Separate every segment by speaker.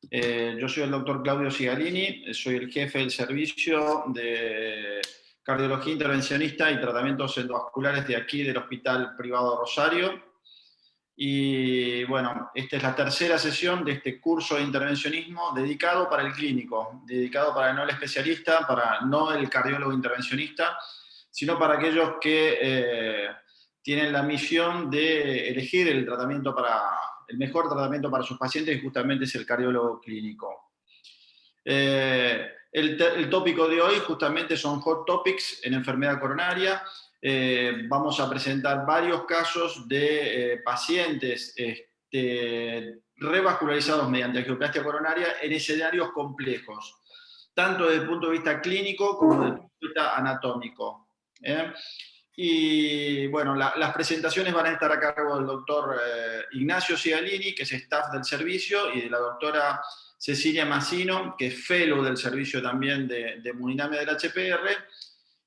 Speaker 1: Yo soy el doctor Claudio Cigalini, soy el jefe del servicio de cardiología intervencionista y tratamientos endovasculares de aquí, del Hospital Privado Rosario. Y bueno, esta es la tercera sesión de este curso de intervencionismo dedicado para el clínico, dedicado para no el especialista, para no el cardiólogo intervencionista, sino para aquellos que tienen la misión de elegir el mejor tratamiento para sus pacientes, y justamente es el cardiólogo clínico. El tópico de hoy justamente son hot topics en enfermedad coronaria. Vamos a presentar varios casos de pacientes revascularizados mediante angioplastia coronaria en escenarios complejos, tanto desde el punto de vista clínico como desde el punto de vista anatómico. Y bueno, las presentaciones van a estar a cargo del doctor Ignacio Cigalini, que es staff del servicio, y de la doctora Cecilia Massino, que es fellow del servicio también de hemodinamia del HPR,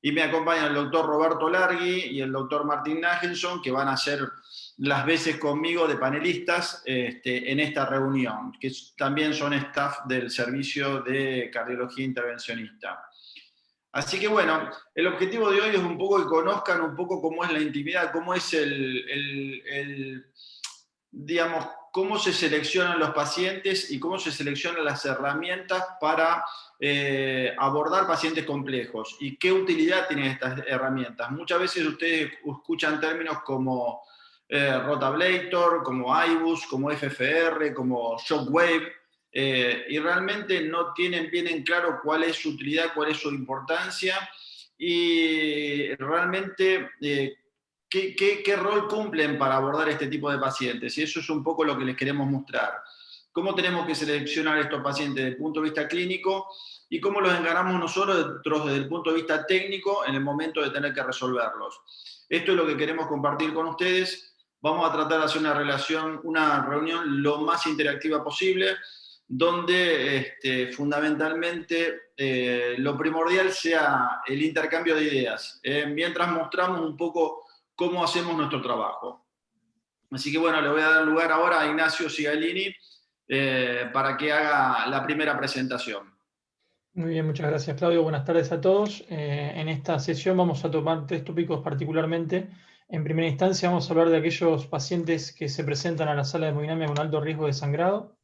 Speaker 1: y me acompañan el doctor Roberto Largui y el doctor Martín Nagelson, que van a ser las veces conmigo de panelistas en esta reunión, que también son staff del servicio de cardiología intervencionista. Así que bueno, el objetivo de hoy es un poco que conozcan un poco cómo es la intimidad, cómo es digamos, cómo se seleccionan los pacientes y cómo se seleccionan las herramientas para abordar pacientes complejos y qué utilidad tienen estas herramientas. Muchas veces ustedes escuchan términos como rotablator, como IBUS, como FFR, como shockwave, y realmente no tienen bien en claro cuál es su utilidad, cuál es su importancia y realmente qué rol cumplen para abordar este tipo de pacientes. Y eso es un poco lo que les queremos mostrar. Cómo tenemos que seleccionar estos pacientes desde el punto de vista clínico y cómo los encaramos nosotros desde el punto de vista técnico en el momento de tener que resolverlos. Esto es lo que queremos compartir con ustedes. Vamos a tratar de hacer una reunión lo más interactiva posible, donde fundamentalmente lo primordial sea el intercambio de ideas, mientras mostramos un poco cómo hacemos nuestro trabajo. Así que bueno, le voy a dar lugar ahora a Ignacio Cigalini para que haga la primera presentación.
Speaker 2: Muy bien, muchas gracias, Claudio. Buenas tardes a todos. En esta sesión vamos a tomar 3 tópicos particularmente. En primera instancia vamos a hablar de aquellos pacientes que se presentan a la sala de hemodinamia con alto riesgo de sangrado.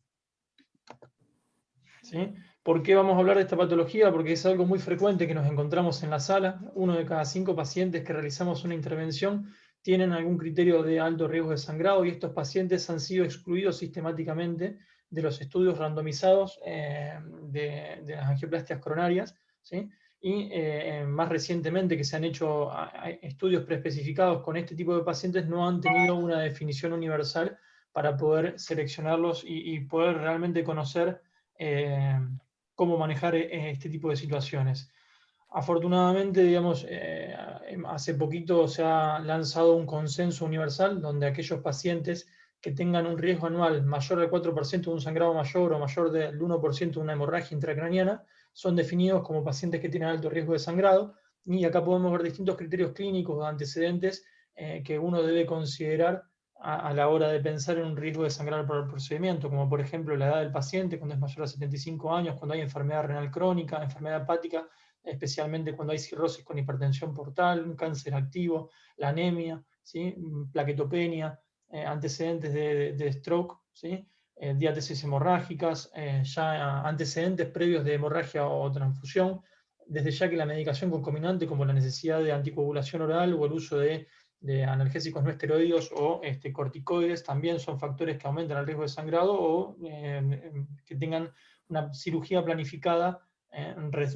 Speaker 2: ¿Sí? ¿Por qué vamos a hablar de esta patología? Porque es algo muy frecuente que nos encontramos en la sala. 1 de cada 5 pacientes que realizamos una intervención tienen algún criterio de alto riesgo de sangrado, y estos pacientes han sido excluidos sistemáticamente de los estudios randomizados de las angioplastias coronarias, ¿sí? Y más recientemente que se han hecho estudios preespecificados con este tipo de pacientes, no han tenido una definición universal para poder seleccionarlos y poder realmente conocer cómo manejar este tipo de situaciones. Afortunadamente, digamos, hace poquito se ha lanzado un consenso universal donde aquellos pacientes que tengan un riesgo anual mayor del 4% de un sangrado mayor o mayor del 1% de una hemorragia intracraniana son definidos como pacientes que tienen alto riesgo de sangrado, y acá podemos ver distintos criterios clínicos o antecedentes que uno debe considerar a la hora de pensar en un riesgo de sangrar por el procedimiento, como por ejemplo la edad del paciente, cuando es mayor a 75 años, cuando hay enfermedad renal crónica, enfermedad hepática, especialmente cuando hay cirrosis con hipertensión portal, un cáncer activo, la anemia, ¿sí? Plaquetopenia, antecedentes de stroke, ¿sí? Diátesis hemorrágicas, ya antecedentes previos de hemorragia o transfusión, desde ya que la medicación concomitante como la necesidad de anticoagulación oral o el uso de analgésicos no esteroideos o corticoides también son factores que aumentan el riesgo de sangrado, o que tengan una cirugía planificada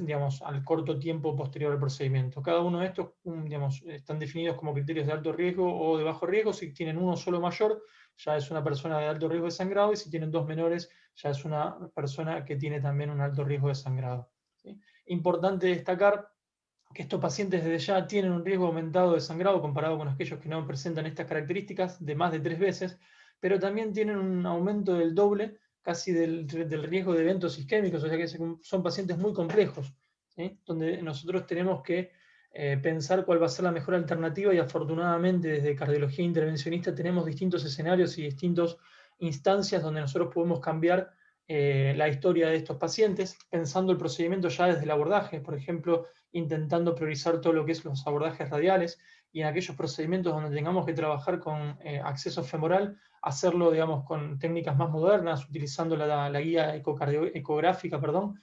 Speaker 2: digamos, al corto tiempo posterior al procedimiento. Cada uno de estos digamos, están definidos como criterios de alto riesgo o de bajo riesgo. Si tienen uno solo mayor, ya es una persona de alto riesgo de sangrado, y si tienen 2 menores, ya es una persona que tiene también un alto riesgo de sangrado. ¿Sí? Importante destacar que estos pacientes desde ya tienen un riesgo aumentado de sangrado comparado con aquellos que no presentan estas características de más de 3 veces, pero también tienen un aumento del doble casi del riesgo de eventos isquémicos, o sea que son pacientes muy complejos, ¿sí? Donde nosotros tenemos que pensar cuál va a ser la mejor alternativa, y afortunadamente desde cardiología intervencionista tenemos distintos escenarios y distintas instancias donde nosotros podemos cambiar la historia de estos pacientes, pensando el procedimiento ya desde el abordaje, por ejemplo, intentando priorizar todo lo que es los abordajes radiales, y en aquellos procedimientos donde tengamos que trabajar con acceso femoral, hacerlo, digamos, con técnicas más modernas, utilizando la guía ecográfica, perdón,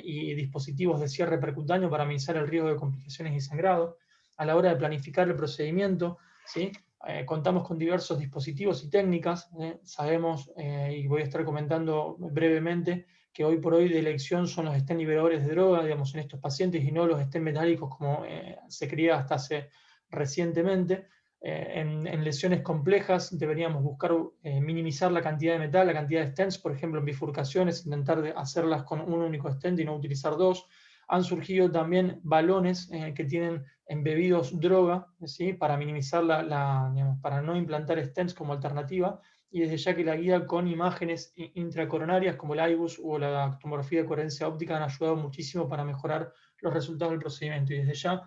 Speaker 2: y dispositivos de cierre percutáneo para minimizar el riesgo de complicaciones y sangrado. A la hora de planificar el procedimiento, ¿sí? Contamos con diversos dispositivos y técnicas. Sabemos, y voy a estar comentando brevemente, que hoy por hoy de elección son los stent liberadores de droga, digamos, en estos pacientes, y no los stent metálicos como se creía hasta hace recientemente. En lesiones complejas deberíamos buscar minimizar la cantidad de metal, la cantidad de stents, por ejemplo, en bifurcaciones, intentar hacerlas con un único stent y no utilizar dos. Han surgido también balones que tienen embebidos droga, ¿sí? Para minimizar digamos, para no implantar stents como alternativa, y desde ya que la guía con imágenes intracoronarias como el IBUS o la tomografía de coherencia óptica han ayudado muchísimo para mejorar los resultados del procedimiento, y desde ya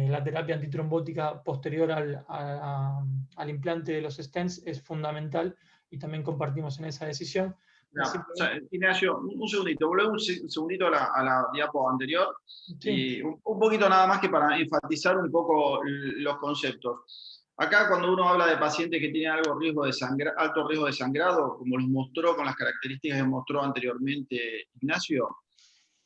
Speaker 2: la terapia antitrombótica posterior al implante de los stents es fundamental, y también compartimos en esa decisión.
Speaker 1: Ya, Ignacio, un segundito, volvemos un segundito a la diapo anterior,
Speaker 2: Sí.
Speaker 1: y un poquito nada más que para enfatizar un poco los conceptos. Acá cuando uno habla de pacientes que tienen alto riesgo de sangrado, como los mostró con las características que mostró anteriormente Ignacio,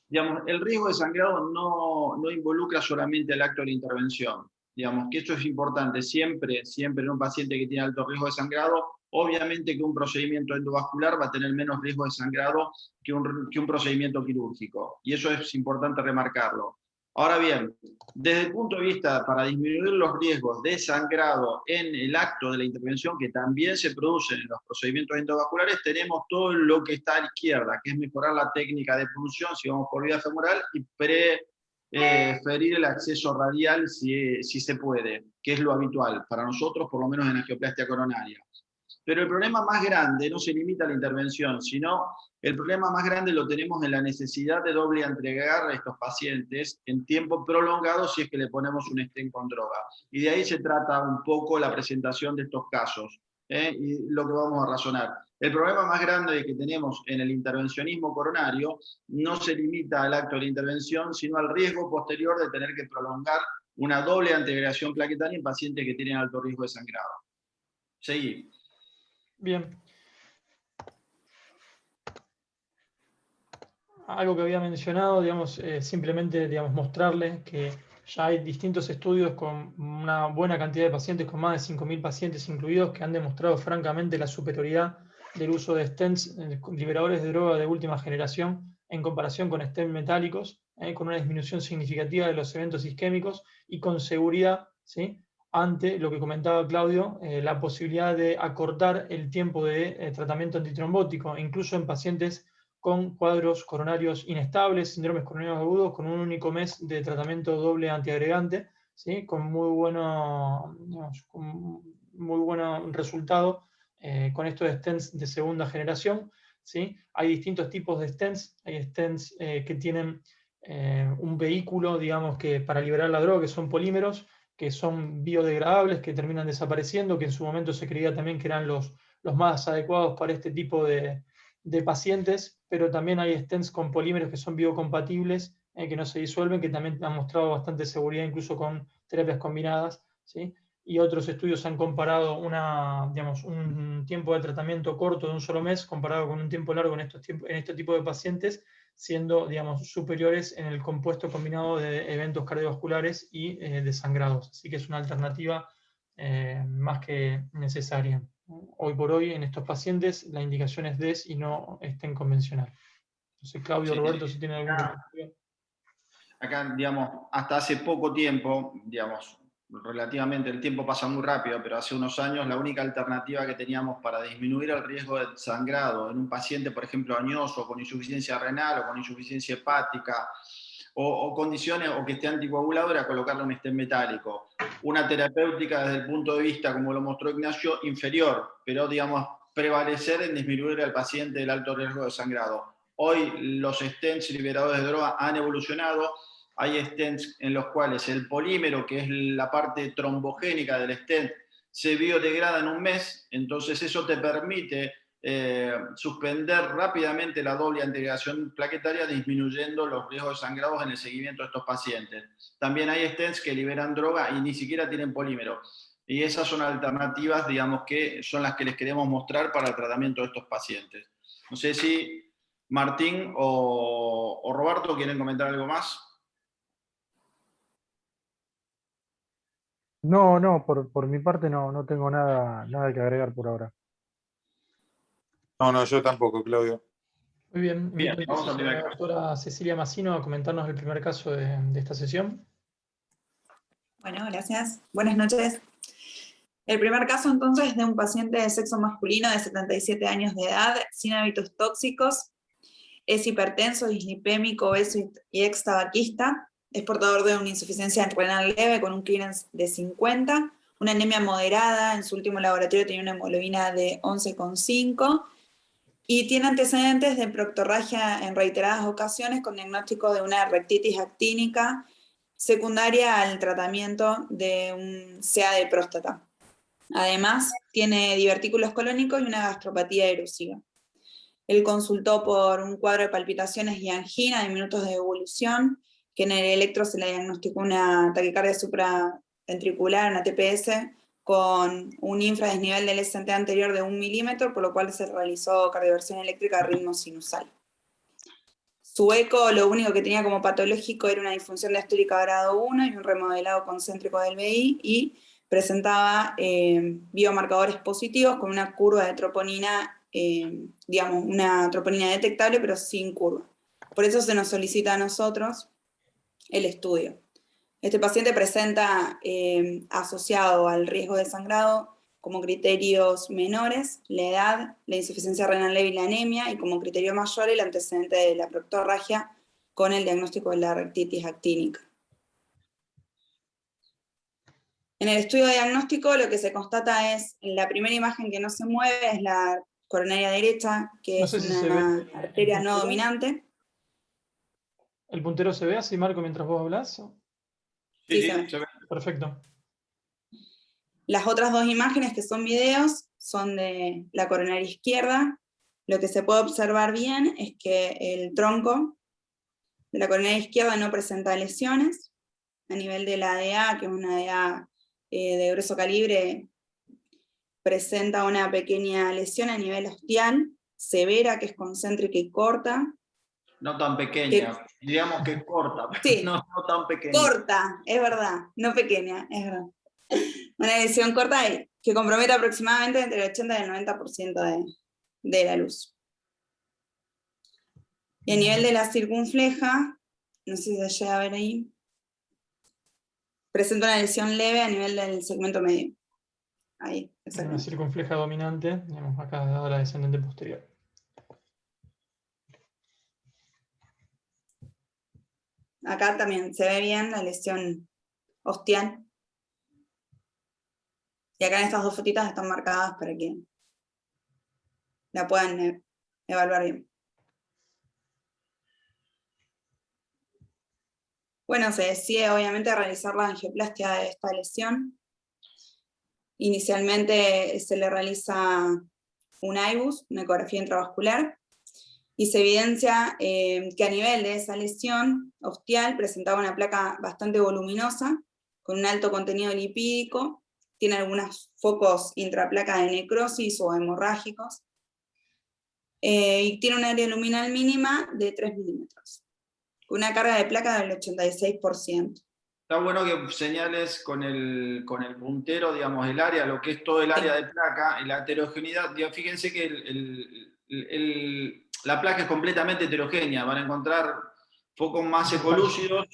Speaker 1: digamos, el riesgo de sangrado no involucra solamente el acto de la intervención. Digamos que esto es importante siempre, siempre en un paciente que tiene alto riesgo de sangrado. Obviamente que un procedimiento endovascular va a tener menos riesgo de sangrado que un procedimiento quirúrgico, y eso es importante remarcarlo. Ahora bien, desde el punto de vista para disminuir los riesgos de sangrado en el acto de la intervención, que también se producen en los procedimientos endovasculares, tenemos todo lo que está a la izquierda, que es mejorar la técnica de punción si vamos por vía femoral, y preferir el acceso radial si se puede, que es lo habitual para nosotros, por lo menos en angioplastia coronaria. Pero el problema más grande no se limita a la intervención, sino el problema más grande lo tenemos en la necesidad de doble entregar a estos pacientes en tiempo prolongado si es que le ponemos un stent con droga. Y de ahí se trata un poco la presentación de estos casos, y lo que vamos a razonar. El problema más grande que tenemos en el intervencionismo coronario no se limita al acto de la intervención, sino al riesgo posterior de tener que prolongar una doble anteagregación plaquetaria en pacientes que tienen alto riesgo de sangrado. Seguí.
Speaker 2: Bien. Algo que había mencionado, digamos, simplemente, digamos, mostrarles que ya hay distintos estudios con una buena cantidad de pacientes, con más de 5.000 pacientes incluidos, que han demostrado francamente la superioridad del uso de stents, liberadores de droga de última generación, en comparación con stents metálicos, con una disminución significativa de los eventos isquémicos y con seguridad, ¿sí? Ante lo que comentaba Claudio, la posibilidad de acortar el tiempo de tratamiento antitrombótico, incluso en pacientes con cuadros coronarios inestables, síndromes coronarios agudos, con un único mes de tratamiento doble antiagregante, ¿sí? Con muy bueno, digamos, con muy buen resultado con estos stents de segunda generación, ¿sí? Hay distintos tipos de stents. Hay stents que tienen un vehículo, digamos, que para liberar la droga, que son polímeros, que son biodegradables, que terminan desapareciendo, que en su momento se creía también que eran los más adecuados para este tipo de pacientes, pero también hay stents con polímeros que son biocompatibles, que no se disuelven, que también han mostrado bastante seguridad incluso con terapias combinadas, ¿sí? Y otros estudios han comparado digamos, un tiempo de tratamiento corto de un solo mes comparado con un tiempo largo en este tipo de pacientes, siendo, digamos, superiores en el compuesto combinado de eventos cardiovasculares y de sangrados. Así que es una alternativa más que necesaria. Hoy por hoy en estos pacientes la indicación es DES y no stent convencional. No sé, Claudio,
Speaker 1: Sí,
Speaker 2: Roberto, si tienen algún comentario.
Speaker 1: acá, digamos, hasta hace poco tiempo, digamos, relativamente el tiempo pasa muy rápido, pero hace unos años la única alternativa que teníamos para disminuir el riesgo de sangrado en un paciente, por ejemplo, añoso, con insuficiencia renal o con insuficiencia hepática, o condiciones, o que esté anticoagulado, era colocarle un stent metálico. Una terapéutica desde el punto de vista, como lo mostró Ignacio, inferior, pero, digamos, prevalecer en disminuir al paciente el alto riesgo de sangrado. Hoy los stents liberadores de droga han evolucionado. Hay stents en los cuales el polímero, que es la parte trombogénica del stent, se biodegrada en un mes, entonces eso te permite suspender rápidamente la doble integración plaquetaria, disminuyendo los riesgos de sangrados en el seguimiento de estos pacientes. También hay stents que liberan droga y ni siquiera tienen polímero. Y esas son alternativas, digamos, que son las que les queremos mostrar para el tratamiento de estos pacientes. No sé si Martín o Roberto quieren comentar algo más.
Speaker 3: No, por mi parte no tengo nada que agregar por ahora.
Speaker 4: No, yo tampoco, Claudio.
Speaker 2: Muy bien,
Speaker 1: Bien,
Speaker 2: invito
Speaker 1: vamos
Speaker 2: entonces
Speaker 1: al primer
Speaker 2: a la
Speaker 1: caso.
Speaker 2: doctora Cecilia Massino a comentarnos el primer caso de esta sesión.
Speaker 5: Bueno, gracias. Buenas noches. El primer caso entonces es de un paciente de sexo masculino de 77 años de edad, sin hábitos tóxicos, es hipertenso, dislipémico, obeso y ex tabaquista, es portador de una insuficiencia renal leve con un clearance de 50, una anemia moderada, en su último laboratorio tenía una hemoglobina de 11,5 y tiene antecedentes de proctorragia en reiteradas ocasiones con diagnóstico de una rectitis actínica secundaria al tratamiento de un CA de próstata. Además, tiene divertículos colónicos y una gastropatía erosiva. Él consultó por un cuadro de palpitaciones y angina de minutos de evolución, que en el electro se le diagnosticó una taquicardia supraventricular, una TPS, con un infradesnivel del ST anterior de 1 milímetro, por lo cual se realizó cardioversión eléctrica a ritmo sinusal. Su eco lo único que tenía como patológico era una disfunción diastólica grado 1 y un remodelado concéntrico del BI, y presentaba biomarcadores positivos con una curva de troponina, digamos, una troponina detectable pero sin curva. Por eso se nos solicita a nosotros el estudio. Este paciente presenta asociado al riesgo de sangrado como criterios menores, la edad, la insuficiencia renal leve y la anemia, y como criterio mayor el antecedente de la proctorragia con el diagnóstico de la rectitis actínica. En el estudio diagnóstico lo que se constata es, la primera imagen que no se mueve es la coronaria derecha, que
Speaker 2: No
Speaker 5: es
Speaker 2: sé si se
Speaker 5: una
Speaker 2: ve
Speaker 5: arteria
Speaker 2: el
Speaker 5: no
Speaker 2: puntero.
Speaker 5: dominante.
Speaker 2: ¿El puntero se ve así, Marco, mientras vos hablas?
Speaker 5: Sí,
Speaker 1: Sí,
Speaker 5: se ve.
Speaker 1: se ve.
Speaker 2: Perfecto.
Speaker 5: Las otras dos imágenes que son videos son de la coronaria izquierda. Lo que se puede observar bien es que el tronco de la coronaria izquierda no presenta lesiones. A nivel de la ADA, que es una ADA de grueso calibre, presenta una pequeña lesión a nivel ostial, severa, que es concéntrica y corta.
Speaker 1: No tan pequeña, digamos que es corta,
Speaker 5: Sí,
Speaker 1: no tan pequeña.
Speaker 5: corta, es verdad, no pequeña, es verdad. Una lesión corta que compromete aproximadamente entre el 80 y el 90% de la luz. Y a nivel de la circunfleja, no sé si se llega a ver ahí, presenta una lesión leve a nivel del segmento medio. Ahí,
Speaker 2: Una
Speaker 5: exactamente.
Speaker 2: circunfleja dominante, digamos, acá dada la descendente posterior.
Speaker 5: Acá también se ve bien la lesión ostial. Y acá en estas dos fotitas están marcadas para que la puedan evaluar bien. Bueno, se decide obviamente realizar la angioplastia de esta lesión. Inicialmente se le realiza un IBUS, una ecografía intravascular, y se evidencia que a nivel de esa lesión ostial presentaba una placa bastante voluminosa, con un alto contenido lipídico, tiene algunos focos intraplaca de necrosis o hemorrágicos, y tiene una área luminal mínima de 3 milímetros, con una carga de placa del 86%.
Speaker 1: Está bueno que señales con el puntero, digamos, el área, lo que es todo el área de placa, y la heterogeneidad. Fíjense que la placa es completamente heterogénea, van a encontrar focos más ecolúcidos,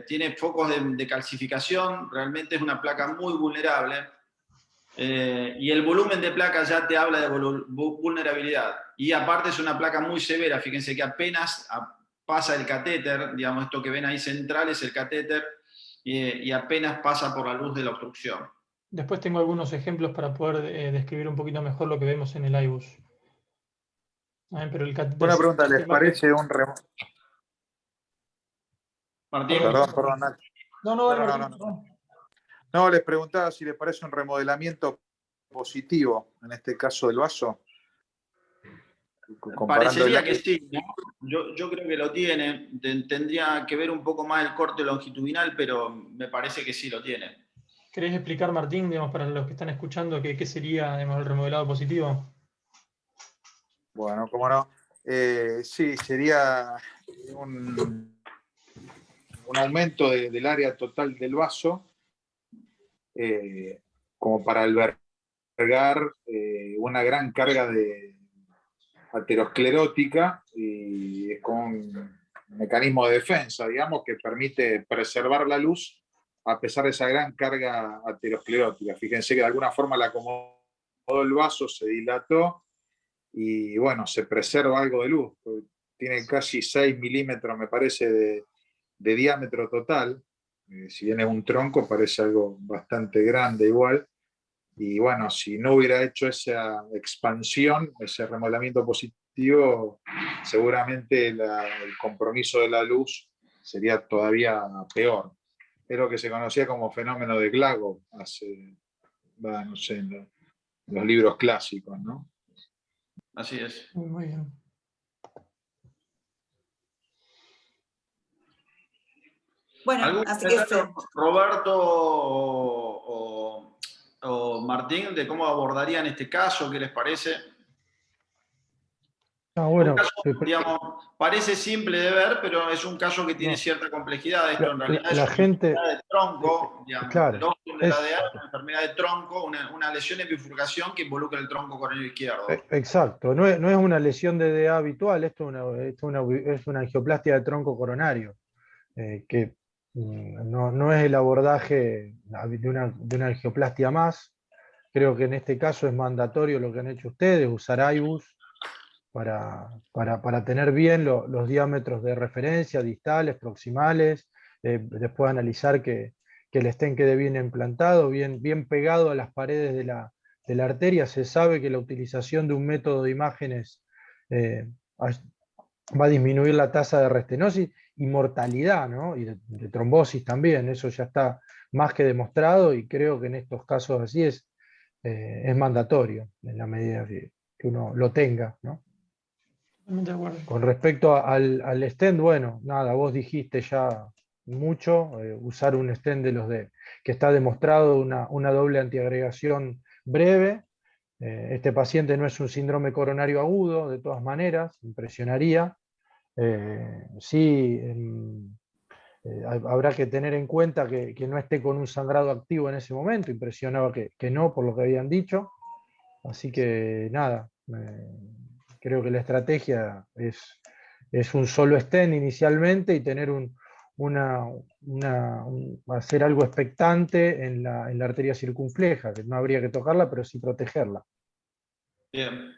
Speaker 1: tiene focos de calcificación, realmente es una placa muy vulnerable, y el volumen de placa ya te habla de vulnerabilidad, y aparte es una placa muy severa, fíjense que apenas pasa el catéter, digamos, esto que ven ahí central es el catéter, y apenas pasa por la luz de la obstrucción.
Speaker 2: Después tengo algunos ejemplos para poder describir un poquito mejor lo que vemos en el IBUS. Pero el catéter.
Speaker 4: Buena pregunta, ¿les parece un remodelamiento?
Speaker 1: Martín.
Speaker 4: Perdón, Nacho.
Speaker 2: No.
Speaker 4: No, les preguntaba si les parece un remodelamiento positivo, en este caso del vaso. comparando
Speaker 1: Parecería
Speaker 4: el
Speaker 1: que sí, ¿no? Yo creo que lo tiene. Tendría que ver un poco más el corte longitudinal, pero me parece que sí lo tiene.
Speaker 2: ¿Querés explicar, Martín, digamos, para los que están escuchando, qué sería, digamos, el remodelado positivo?
Speaker 4: Bueno, cómo no. Sí, sería un aumento del área total del vaso, como para albergar una gran carga de aterosclerótica, y es con un mecanismo de defensa, digamos, que permite preservar la luz a pesar de esa gran carga aterosclerótica. Fíjense que de alguna forma la acomodó el vaso, se dilató y bueno, se preserva algo de luz. Tiene casi 6 milímetros, me parece, de diámetro total. Si bien es un tronco, parece algo bastante grande igual. Y bueno, si no hubiera hecho esa expansión, ese remodelamiento positivo, seguramente el compromiso de la luz sería todavía peor. Es lo que se conocía como fenómeno de Glagow no sé, en los libros clásicos, ¿no?
Speaker 1: Así es.
Speaker 2: Muy bien.
Speaker 5: Bueno,
Speaker 1: ¿Algún
Speaker 5: así que
Speaker 1: comentario, Roberto o Martín, de cómo abordarían este caso? ¿Qué les parece?
Speaker 3: Ah,
Speaker 1: Un
Speaker 3: bueno,
Speaker 1: caso, digamos, parece simple de ver, pero es un caso que tiene
Speaker 3: no,
Speaker 1: cierta complejidad. Esto en realidad es
Speaker 3: la
Speaker 1: una
Speaker 3: gente,
Speaker 1: enfermedad de tronco, digamos. El
Speaker 3: claro,
Speaker 1: óvulo de la DEA es
Speaker 3: es
Speaker 1: una enfermedad de tronco, una lesión en bifurcación que involucra el tronco coronal izquierdo.
Speaker 3: exacto, no es una lesión de DA habitual, es una angioplastia de tronco coronario, que no es el abordaje de una angioplastia más. Creo que en este caso es mandatorio lo que han hecho ustedes, usar IBUS para tener bien los diámetros de referencia, distales, proximales, después analizar que el stent quede bien implantado, bien pegado a las paredes de la arteria. Se sabe que la utilización de un método de imágenes va a disminuir la tasa de restenosis y mortalidad, ¿no? Y de trombosis también, eso ya está más que demostrado, y creo que en estos casos así es mandatorio, en la medida que uno lo tenga, ¿no?
Speaker 2: De acuerdo.
Speaker 3: Con respecto al stent, bueno, nada, vos dijiste ya mucho, usar un stent que está demostrado una doble antiagregación breve. Este paciente no es un síndrome coronario agudo, de todas maneras, impresionaría. Sí, habrá que tener en cuenta que no esté con un sangrado activo en ese momento, impresionaba que no, por lo que habían dicho. Así que nada, creo que la estrategia es un solo stent inicialmente y tener hacer algo expectante en la arteria circunfleja, que no habría que tocarla, pero sí protegerla.
Speaker 1: Bien.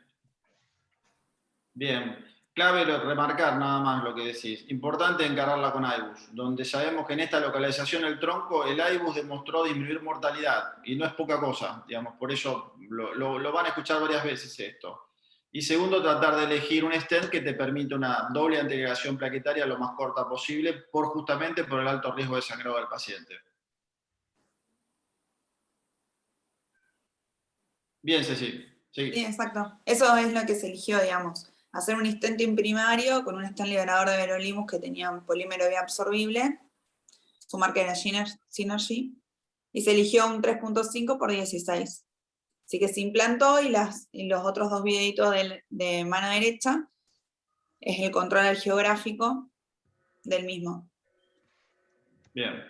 Speaker 1: Bien. Clave remarcar nada más lo que decís. Importante encararla con IBUS, donde sabemos que en esta localización del tronco el IBUS demostró disminuir mortalidad, y no es poca cosa, digamos, por eso lo van a escuchar varias veces esto. Y segundo, tratar de elegir un stent que te permita una doble antiagregación plaquetaria lo más corta posible, justamente por el alto riesgo de sangrado del paciente. Bien, Ceci. Sí.
Speaker 5: Sí, exacto. Eso es lo que se eligió, digamos. Hacer un stent primario con un stent liberador de verolimus que tenía un polímero bioabsorbible. Su marca era Synergy. Y se eligió un 3.5 por 16. Así que se implantó, y los otros dos videitos de mano derecha es el control algeográfico del mismo.
Speaker 1: Bien.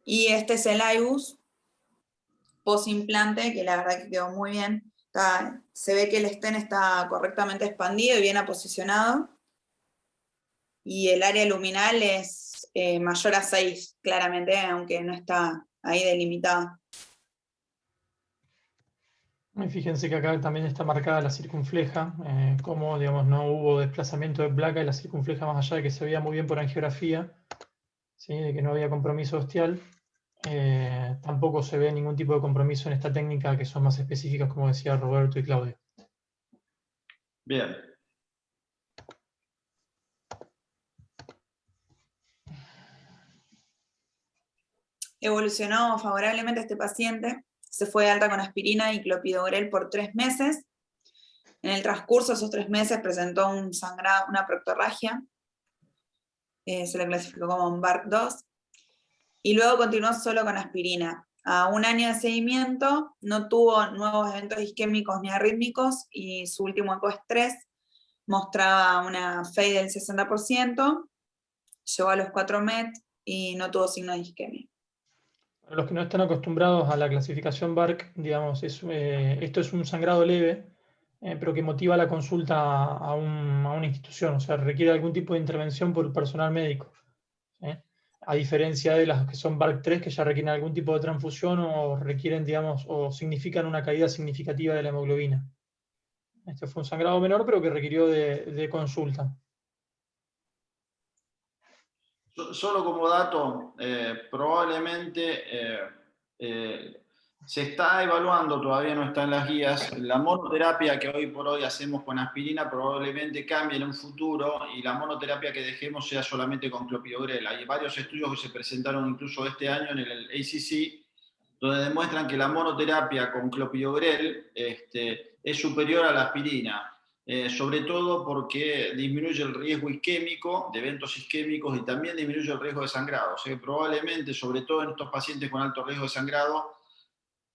Speaker 5: Y este es el IBUS post-implante, que la verdad que quedó muy bien. Se ve que el stent está correctamente expandido y bien aposicionado. Y el área luminal es mayor a 6, claramente, aunque no está ahí delimitada.
Speaker 2: Y fíjense que acá también está marcada la circunfleja, como digamos, no hubo desplazamiento de placa de la circunfleja, más allá de que se veía muy bien por angiografía, ¿sí? De que no había compromiso ostial. Tampoco se ve ningún tipo de compromiso en esta técnica, que son más específicas, como decía Roberto y Claudio.
Speaker 1: Bien.
Speaker 5: Evolucionó favorablemente este paciente, se fue de alta con aspirina y clopidogrel por 3 meses. En el transcurso de esos 3 meses presentó un sangrado, una proctorragia, se le clasificó como un BARC 2, y luego continuó solo con aspirina. A 1 año de seguimiento no tuvo nuevos eventos isquémicos ni arrítmicos, y su último ecoestrés mostraba una FEI del 60%, llegó a los 4 MET y no tuvo signo de isquemia.
Speaker 2: Para los que no están acostumbrados a la clasificación BARC, digamos, esto es un sangrado leve, pero que motiva la consulta a una institución, o sea, requiere algún tipo de intervención por el personal médico. A diferencia de las que son BARC 3, que ya requieren algún tipo de transfusión o requieren, digamos, o significan una caída significativa de la hemoglobina. Este fue un sangrado menor, pero que requirió de consulta.
Speaker 1: Solo como dato, probablemente se está evaluando, todavía no está en las guías, la monoterapia que hoy por hoy hacemos con aspirina probablemente cambie en un futuro y la monoterapia que dejemos sea solamente con clopidogrel. Hay varios estudios que se presentaron incluso este año en el ACC, donde demuestran que la monoterapia con clopidogrel es superior a la aspirina. Sobre todo porque disminuye el riesgo isquémico, de eventos isquémicos, y también disminuye el riesgo de sangrado. O sea que probablemente, sobre todo en estos pacientes con alto riesgo de sangrado,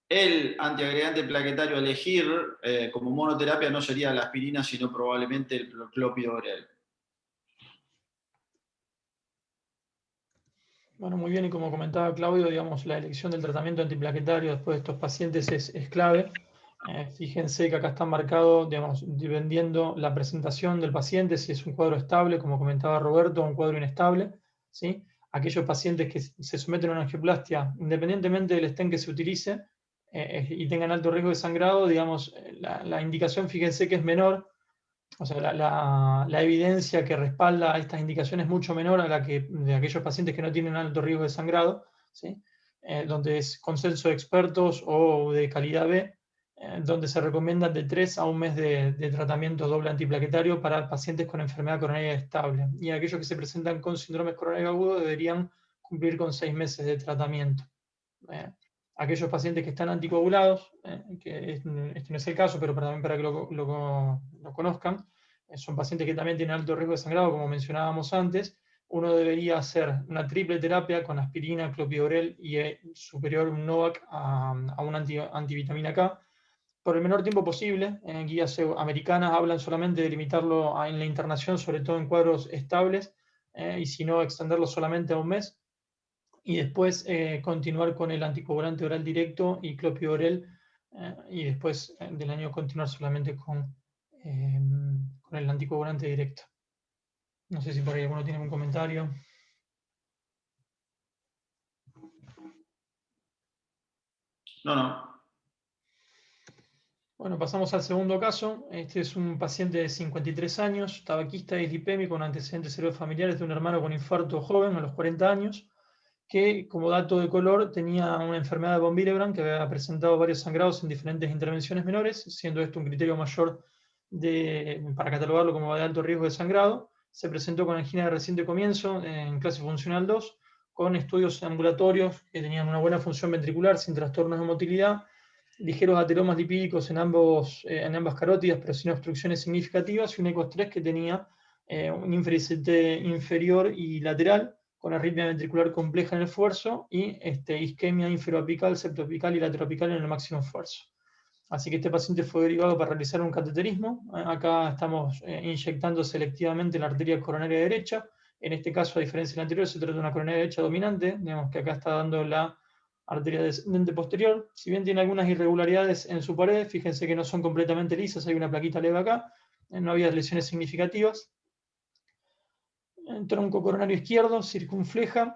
Speaker 1: el antiagregante plaquetario a elegir como monoterapia no sería la aspirina, sino probablemente el clopidogrel.
Speaker 2: Bueno, muy bien, y como comentaba Claudio, digamos, la elección del tratamiento antiplaquetario después de estos pacientes es clave. Fíjense que acá está marcado, digamos, dependiendo la presentación del paciente, si es un cuadro estable, como comentaba Roberto, o un cuadro inestable, ¿sí? Aquellos pacientes que se someten a una angioplastia, independientemente del stent que se utilice, y tengan alto riesgo de sangrado, digamos, la indicación, fíjense que es menor, o sea, la evidencia que respalda estas indicaciones es mucho menor a la que de aquellos pacientes que no tienen alto riesgo de sangrado, ¿sí? Donde es consenso de expertos o de calidad B, donde se recomienda de 3 a 1 mes de tratamiento doble antiplaquetario para pacientes con enfermedad coronaria estable. Y aquellos que se presentan con síndromes coronarios agudos deberían cumplir con 6 meses de tratamiento. Aquellos pacientes que están anticoagulados, que este no es el caso, pero también para que lo conozcan, son pacientes que también tienen alto riesgo de sangrado, como mencionábamos antes. Uno debería hacer una triple terapia con aspirina, clopidogrel y superior un NOVAC a una antivitamina K, por el menor tiempo posible. En guías americanas hablan solamente de limitarlo en la internación, sobre todo en cuadros estables, y si no, extenderlo solamente a 1 mes. Y después continuar con el anticoagulante oral directo y clopidogrel, y después del año continuar solamente con el anticoagulante directo. No sé si por ahí alguno tiene un comentario.
Speaker 1: No.
Speaker 2: Bueno, pasamos al segundo caso. Este es un paciente de 53 años, tabaquista y dislipémico, con antecedentes cerebrofamiliares de un hermano con infarto joven a los 40 años, que como dato de color tenía una enfermedad de von Willebrand que había presentado varios sangrados en diferentes intervenciones menores, siendo esto un criterio mayor para catalogarlo como de alto riesgo de sangrado. Se presentó con angina de reciente comienzo en clase funcional 2, con estudios ambulatorios que tenían una buena función ventricular sin trastornos de motilidad, ligeros ateromas lipídicos en ambas carótidas, pero sin obstrucciones significativas, y un ecoestrés que tenía un índice inferior y lateral, con arritmia ventricular compleja en el esfuerzo y isquemia inferoapical, septoapical y lateroapical en el máximo esfuerzo. Así que este paciente fue derivado para realizar un cateterismo. Acá estamos inyectando selectivamente la arteria coronaria derecha. En este caso, a diferencia del anterior, se trata de una coronaria derecha dominante. Digamos que acá está dando la arteria descendente posterior. Si bien tiene algunas irregularidades en su pared, fíjense que no son completamente lisas, hay una plaquita leve acá. No había lesiones significativas. Tronco coronario izquierdo, circunfleja.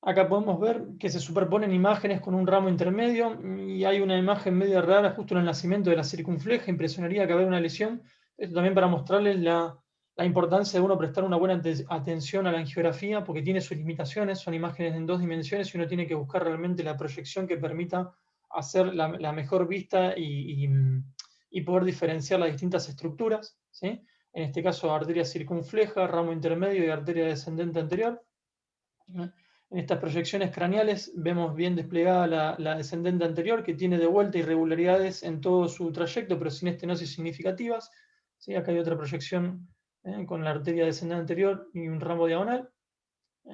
Speaker 2: Acá podemos ver que se superponen imágenes con un ramo intermedio, y hay una imagen media rara justo en el nacimiento de la circunfleja. Impresionaría que haya una lesión. Esto también para mostrarles la importancia de uno prestar una buena atención a la angiografía, porque tiene sus limitaciones, son imágenes en 2 dimensiones y uno tiene que buscar realmente la proyección que permita hacer la mejor vista y poder diferenciar las distintas estructuras, ¿sí? En este caso, arteria circunfleja, ramo intermedio y arteria descendente anterior. En estas proyecciones craneales vemos bien desplegada la descendente anterior, que tiene de vuelta irregularidades en todo su trayecto, pero sin estenosis significativas. ¿Sí? Acá hay otra proyección con la arteria descendente anterior y un ramo diagonal.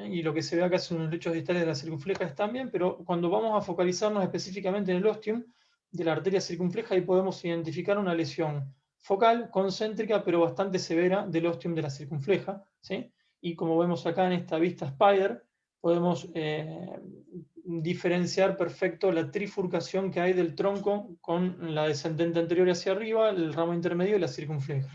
Speaker 2: Y lo que se ve acá son los lechos distales de las circunflejas también, pero cuando vamos a focalizarnos específicamente en el ostium de la arteria circunfleja, ahí podemos identificar una lesión focal, concéntrica, pero bastante severa del ostium de la circunfleja. ¿Sí? Y como vemos acá en esta vista Spider, podemos diferenciar perfecto la trifurcación que hay del tronco con la descendente anterior hacia arriba, el ramo intermedio y la circunfleja.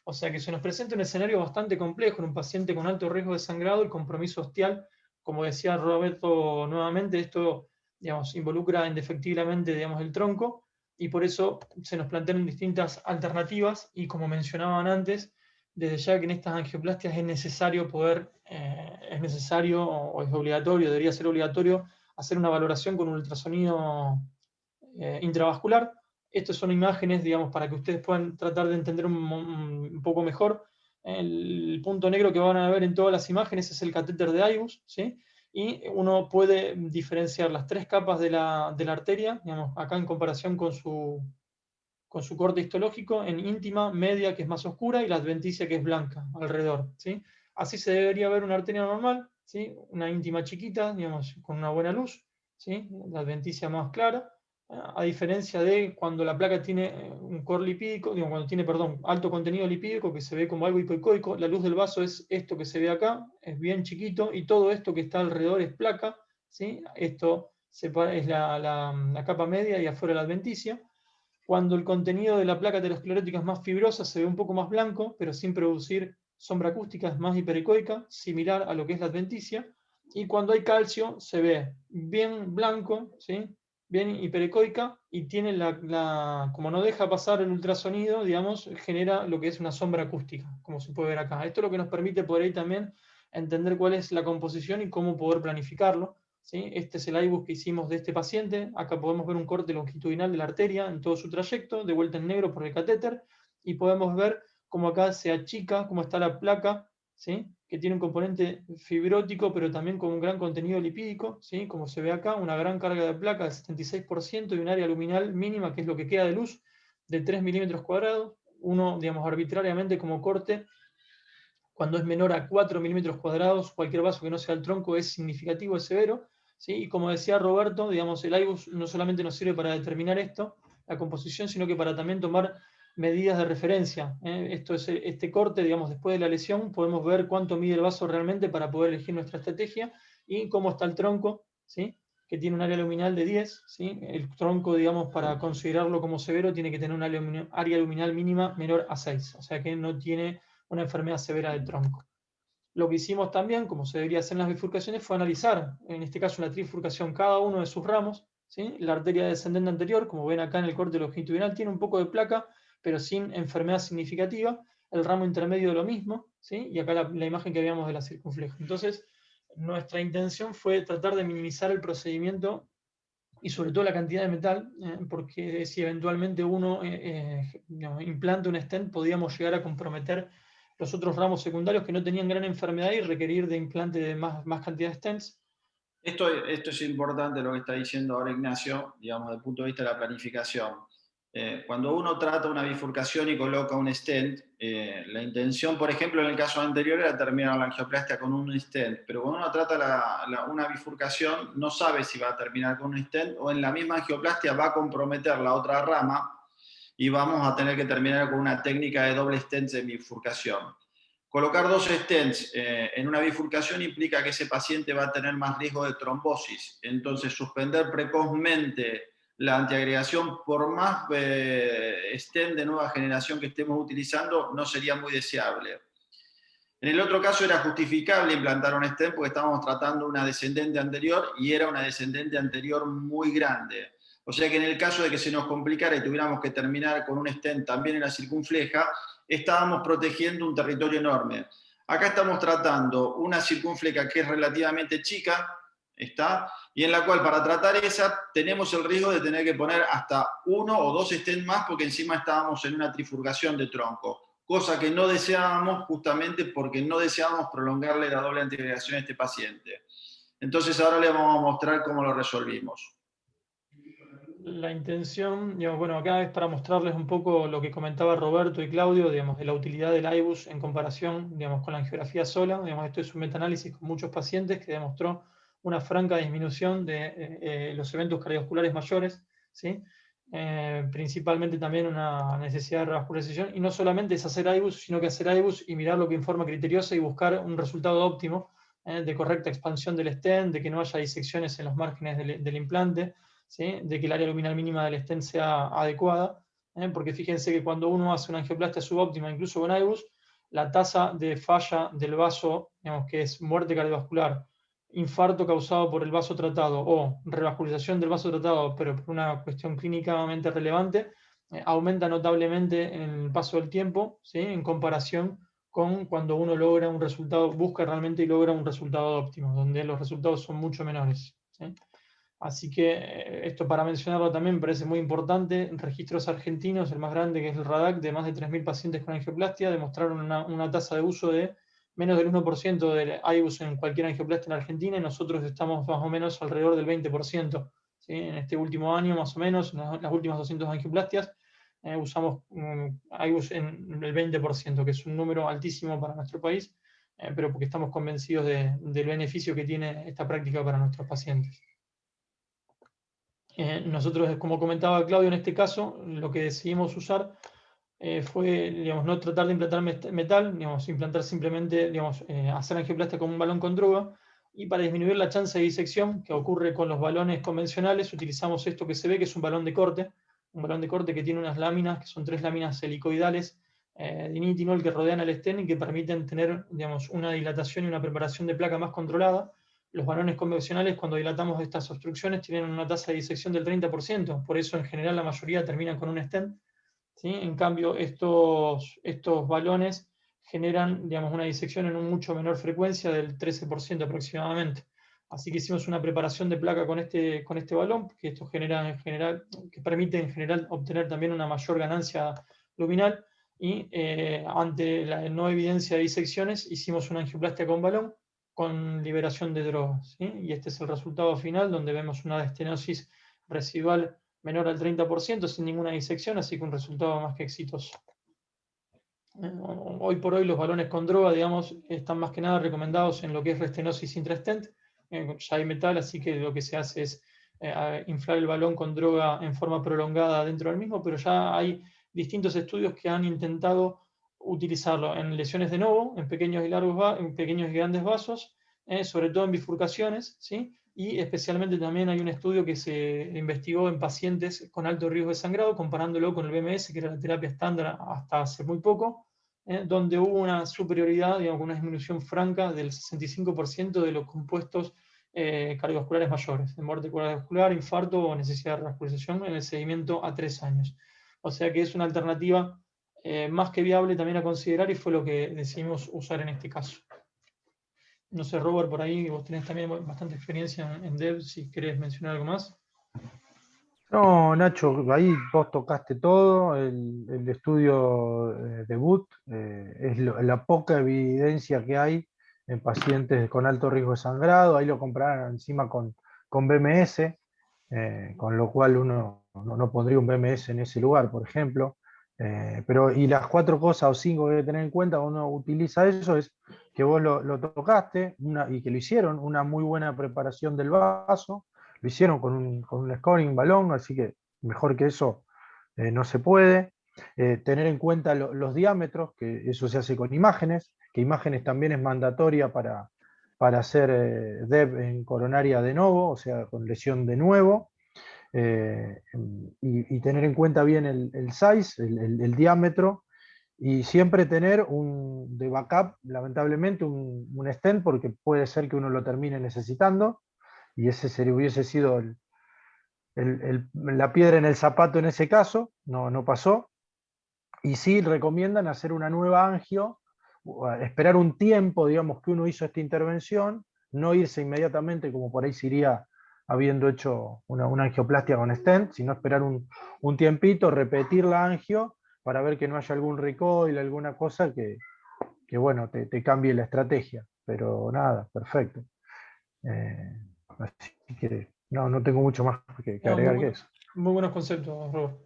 Speaker 2: O sea que se nos presenta un escenario bastante complejo en un paciente con alto riesgo de sangrado y compromiso ostial. Como decía Roberto nuevamente, esto, digamos, involucra indefectiblemente, digamos, el tronco, y por eso se nos plantean distintas alternativas, y como mencionaban antes, desde ya que en estas angioplastias es necesario o es obligatorio, debería ser obligatorio, hacer una valoración con un ultrasonido intravascular. Estas son imágenes, digamos, para que ustedes puedan tratar de entender un poco mejor. El punto negro que van a ver en todas las imágenes es el catéter de IBUS, ¿sí? Y uno puede diferenciar las 3 capas de la arteria, digamos, acá en comparación con su corte histológico, en íntima, media, que es más oscura, y la adventicia, que es blanca, alrededor. ¿Sí? Así se debería ver una arteria normal, ¿sí? Una íntima chiquita, digamos, con una buena luz, ¿sí? La adventicia más clara, a diferencia de cuando la placa tiene un core lipídico, digamos, cuando tiene, perdón, alto contenido lipídico, que se ve como algo hipoicoico. La luz del vaso es esto que se ve acá, es bien chiquito, y todo esto que está alrededor es placa, ¿sí? Esto es la capa media y afuera la adventicia. Cuando el contenido de la placa aterosclerótica es más fibrosa, se ve un poco más blanco, pero sin producir sombra acústica, es más hipericoica, similar a lo que es la adventicia. Y cuando hay calcio, se ve bien blanco, ¿sí? Bien hipericoica, y tiene como no deja pasar el ultrasonido, digamos, genera lo que es una sombra acústica, como se puede ver acá. Esto es lo que nos permite por ahí también entender cuál es la composición y cómo poder planificarlo. ¿Sí? Este es el IBUS que hicimos de este paciente. Acá podemos ver un corte longitudinal de la arteria en todo su trayecto, de vuelta en negro por el catéter, y podemos ver cómo acá se achica, cómo está la placa, ¿sí? Que tiene un componente fibrótico, pero también con un gran contenido lipídico, ¿sí? Como se ve acá, una gran carga de placa del 76% y un área luminal mínima, que es lo que queda de luz, de 3 milímetros cuadrados. Uno, digamos, arbitrariamente como corte, cuando es menor a 4 milímetros cuadrados, cualquier vaso que no sea el tronco es significativo, es severo. ¿Sí? Y como decía Roberto, digamos, el IBUS no solamente nos sirve para determinar esto, la composición, sino que para también tomar medidas de referencia. Esto es este corte, digamos, después de la lesión, podemos ver cuánto mide el vaso realmente para poder elegir nuestra estrategia, y cómo está el tronco, ¿sí? Que tiene un área luminal de 10. ¿Sí? El tronco, digamos, para considerarlo como severo, tiene que tener una área luminal mínima menor a 6, o sea que no tiene una enfermedad severa del tronco. Lo que hicimos también, como se debería hacer en las bifurcaciones, fue analizar, en este caso en la trifurcación, cada uno de sus ramos. ¿Sí? La arteria descendente anterior, como ven acá en el corte longitudinal, tiene un poco de placa, pero sin enfermedad significativa. El ramo intermedio lo mismo, ¿sí? Y acá la imagen que veíamos de la circunfleja. Entonces, nuestra intención fue tratar de minimizar el procedimiento y sobre todo la cantidad de metal, porque si eventualmente uno implanta un stent, podíamos llegar a comprometer los otros ramos secundarios que no tenían gran enfermedad y requerir de implante de más cantidad de stents.
Speaker 1: Esto es importante lo que está diciendo ahora Ignacio, digamos, desde el punto de vista de la planificación. Cuando uno trata una bifurcación y coloca un stent, la intención, por ejemplo, en el caso anterior era terminar la angioplastia con un stent, pero cuando uno trata una bifurcación, no sabe si va a terminar con un stent o en la misma angioplastia va a comprometer la otra rama y vamos a tener que terminar con una técnica de doble stent de bifurcación. Colocar 2 stents en una bifurcación implica que ese paciente va a tener más riesgo de trombosis. Entonces, suspender precozmente la antiagregación, por más stent de nueva generación que estemos utilizando, no sería muy deseable. En el otro caso era justificable implantar un stent porque estábamos tratando una descendente anterior y era una descendente anterior muy grande. O sea que en el caso de que se nos complicara y tuviéramos que terminar con un stent también en la circunfleja, estábamos protegiendo un territorio enorme. Acá estamos tratando una circunfleja que es relativamente chica, y en la cual para tratar esa tenemos el riesgo de tener que poner hasta 1 o 2 stents más porque encima estábamos en una trifurcación de tronco, cosa que no deseábamos justamente porque no deseábamos prolongarle la doble antiagregación a este paciente. Entonces ahora le vamos a mostrar cómo lo resolvimos.
Speaker 2: La intención, digamos, bueno, acá es para mostrarles un poco lo que comentaba Roberto y Claudio, digamos, de la utilidad del IBUS en comparación, digamos, con la angiografía sola. Digamos, esto es un metaanálisis con muchos pacientes que demostró una franca disminución de los eventos cardiovasculares mayores, ¿sí? Principalmente también una necesidad de revascularización, y no solamente es hacer IBUS, sino que hacer IBUS y mirarlo de forma criteriosa y buscar un resultado óptimo de correcta expansión del stent, de que no haya disecciones en los márgenes del implante, ¿sí? De que el área luminal mínima del stent sea adecuada, porque fíjense que cuando uno hace una angioplastia subóptima, incluso con IBUS, la tasa de falla del vaso, digamos, que es muerte cardiovascular, infarto causado por el vaso tratado o revascularización del vaso tratado, pero por una cuestión clínicamente relevante, aumenta notablemente en el paso del tiempo, ¿sí? En comparación con cuando uno logra un resultado, busca realmente y logra un resultado óptimo, donde los resultados son mucho menores, ¿sí? Así que esto para mencionarlo también me parece muy importante. Registros argentinos, el más grande que es el RADAC, de más de 3.000 pacientes con angioplastia, demostraron una tasa de uso de menos del 1% del IBUS en cualquier angioplastia en Argentina, y nosotros estamos más o menos alrededor del 20%. ¿Sí? En este último año, más o menos, en las últimas 200 angioplastias, usamos IBUS en el 20%, que es un número altísimo para nuestro país, pero porque estamos convencidos del beneficio que tiene esta práctica para nuestros pacientes. Nosotros, como comentaba Claudio, en este caso, lo que decidimos usar fue, digamos, no tratar de implantar metal, digamos, implantar simplemente, digamos, hacer angioplastia con un balón con droga, y para disminuir la chance de disección que ocurre con los balones convencionales, utilizamos esto que se ve, que es un balón de corte que tiene unas láminas, que son 3 láminas helicoidales de nitinol que rodean el stent y que permiten tener, digamos, una dilatación y una preparación de placa más controlada. Los balones convencionales, cuando dilatamos estas obstrucciones, tienen una tasa de disección del 30%, por eso en general la mayoría terminan con un stent, ¿sí? En cambio, estos balones generan, digamos, una disección en una mucho menor frecuencia, del 13% aproximadamente. Así que hicimos una preparación de placa con este balón, que esto genera en general, que permite en general obtener también una mayor ganancia luminal, y ante la no evidencia de disecciones hicimos una angioplastia con balón con liberación de drogas, ¿sí? Y este es el resultado final, donde vemos una estenosis residual menor al 30% sin ninguna disección, así que un resultado más que exitoso. Hoy por hoy los balones con droga, digamos, están más que nada recomendados en lo que es restenosis intrastent. Ya hay metal, así que lo que se hace es inflar el balón con droga en forma prolongada dentro del mismo, pero ya hay distintos estudios que han intentado utilizarlo en lesiones de novo, en pequeños y grandes vasos, sobre todo en bifurcaciones, ¿sí? Y especialmente también hay un estudio que se investigó en pacientes con alto riesgo de sangrado, comparándolo con el BMS, que era la terapia estándar hasta hace muy poco, donde hubo una superioridad, digamos, una disminución franca del 65% de los compuestos cardiovasculares mayores, de muerte cardiovascular, infarto o necesidad de revascularización en el seguimiento a 3 años. O sea que es una alternativa más que viable también a considerar, y fue lo que decidimos usar en este caso. No sé, Robert, por ahí vos tenés también bastante experiencia en DEV, si querés mencionar algo más.
Speaker 3: No, Nacho, ahí vos tocaste todo. El estudio debut es la poca evidencia que hay en pacientes con alto riesgo de sangrado. Ahí lo compararon encima con BMS, con lo cual uno no pondría un BMS en ese lugar, por ejemplo. Y las 4 cosas o 5 que hay que tener en cuenta cuando uno utiliza eso es que vos lo tocaste y que lo hicieron, una muy buena preparación del vaso. Lo hicieron con un scoring balón, así que mejor que eso no se puede. Tener en cuenta los diámetros, que eso se hace con imágenes, que imágenes también es mandatoria para hacer DEV en coronaria de novo, o sea, con lesión de nuevo. Y tener en cuenta bien el size, el diámetro, y siempre tener de backup, lamentablemente, un stent, porque puede ser que uno lo termine necesitando, y ese hubiese sido la piedra en el zapato en ese caso. No pasó. Y sí recomiendan hacer una nueva angio, esperar un tiempo, digamos, que uno hizo esta intervención, no irse inmediatamente como por ahí se iría habiendo hecho una angioplastia con stent, sino esperar un tiempito, repetir la angio para ver que no haya algún recoil, alguna cosa que bueno, te cambie la estrategia. Pero nada, perfecto. Así que no tengo mucho más que
Speaker 2: No,
Speaker 3: agregar que eso.
Speaker 2: muy buenos conceptos, Robert.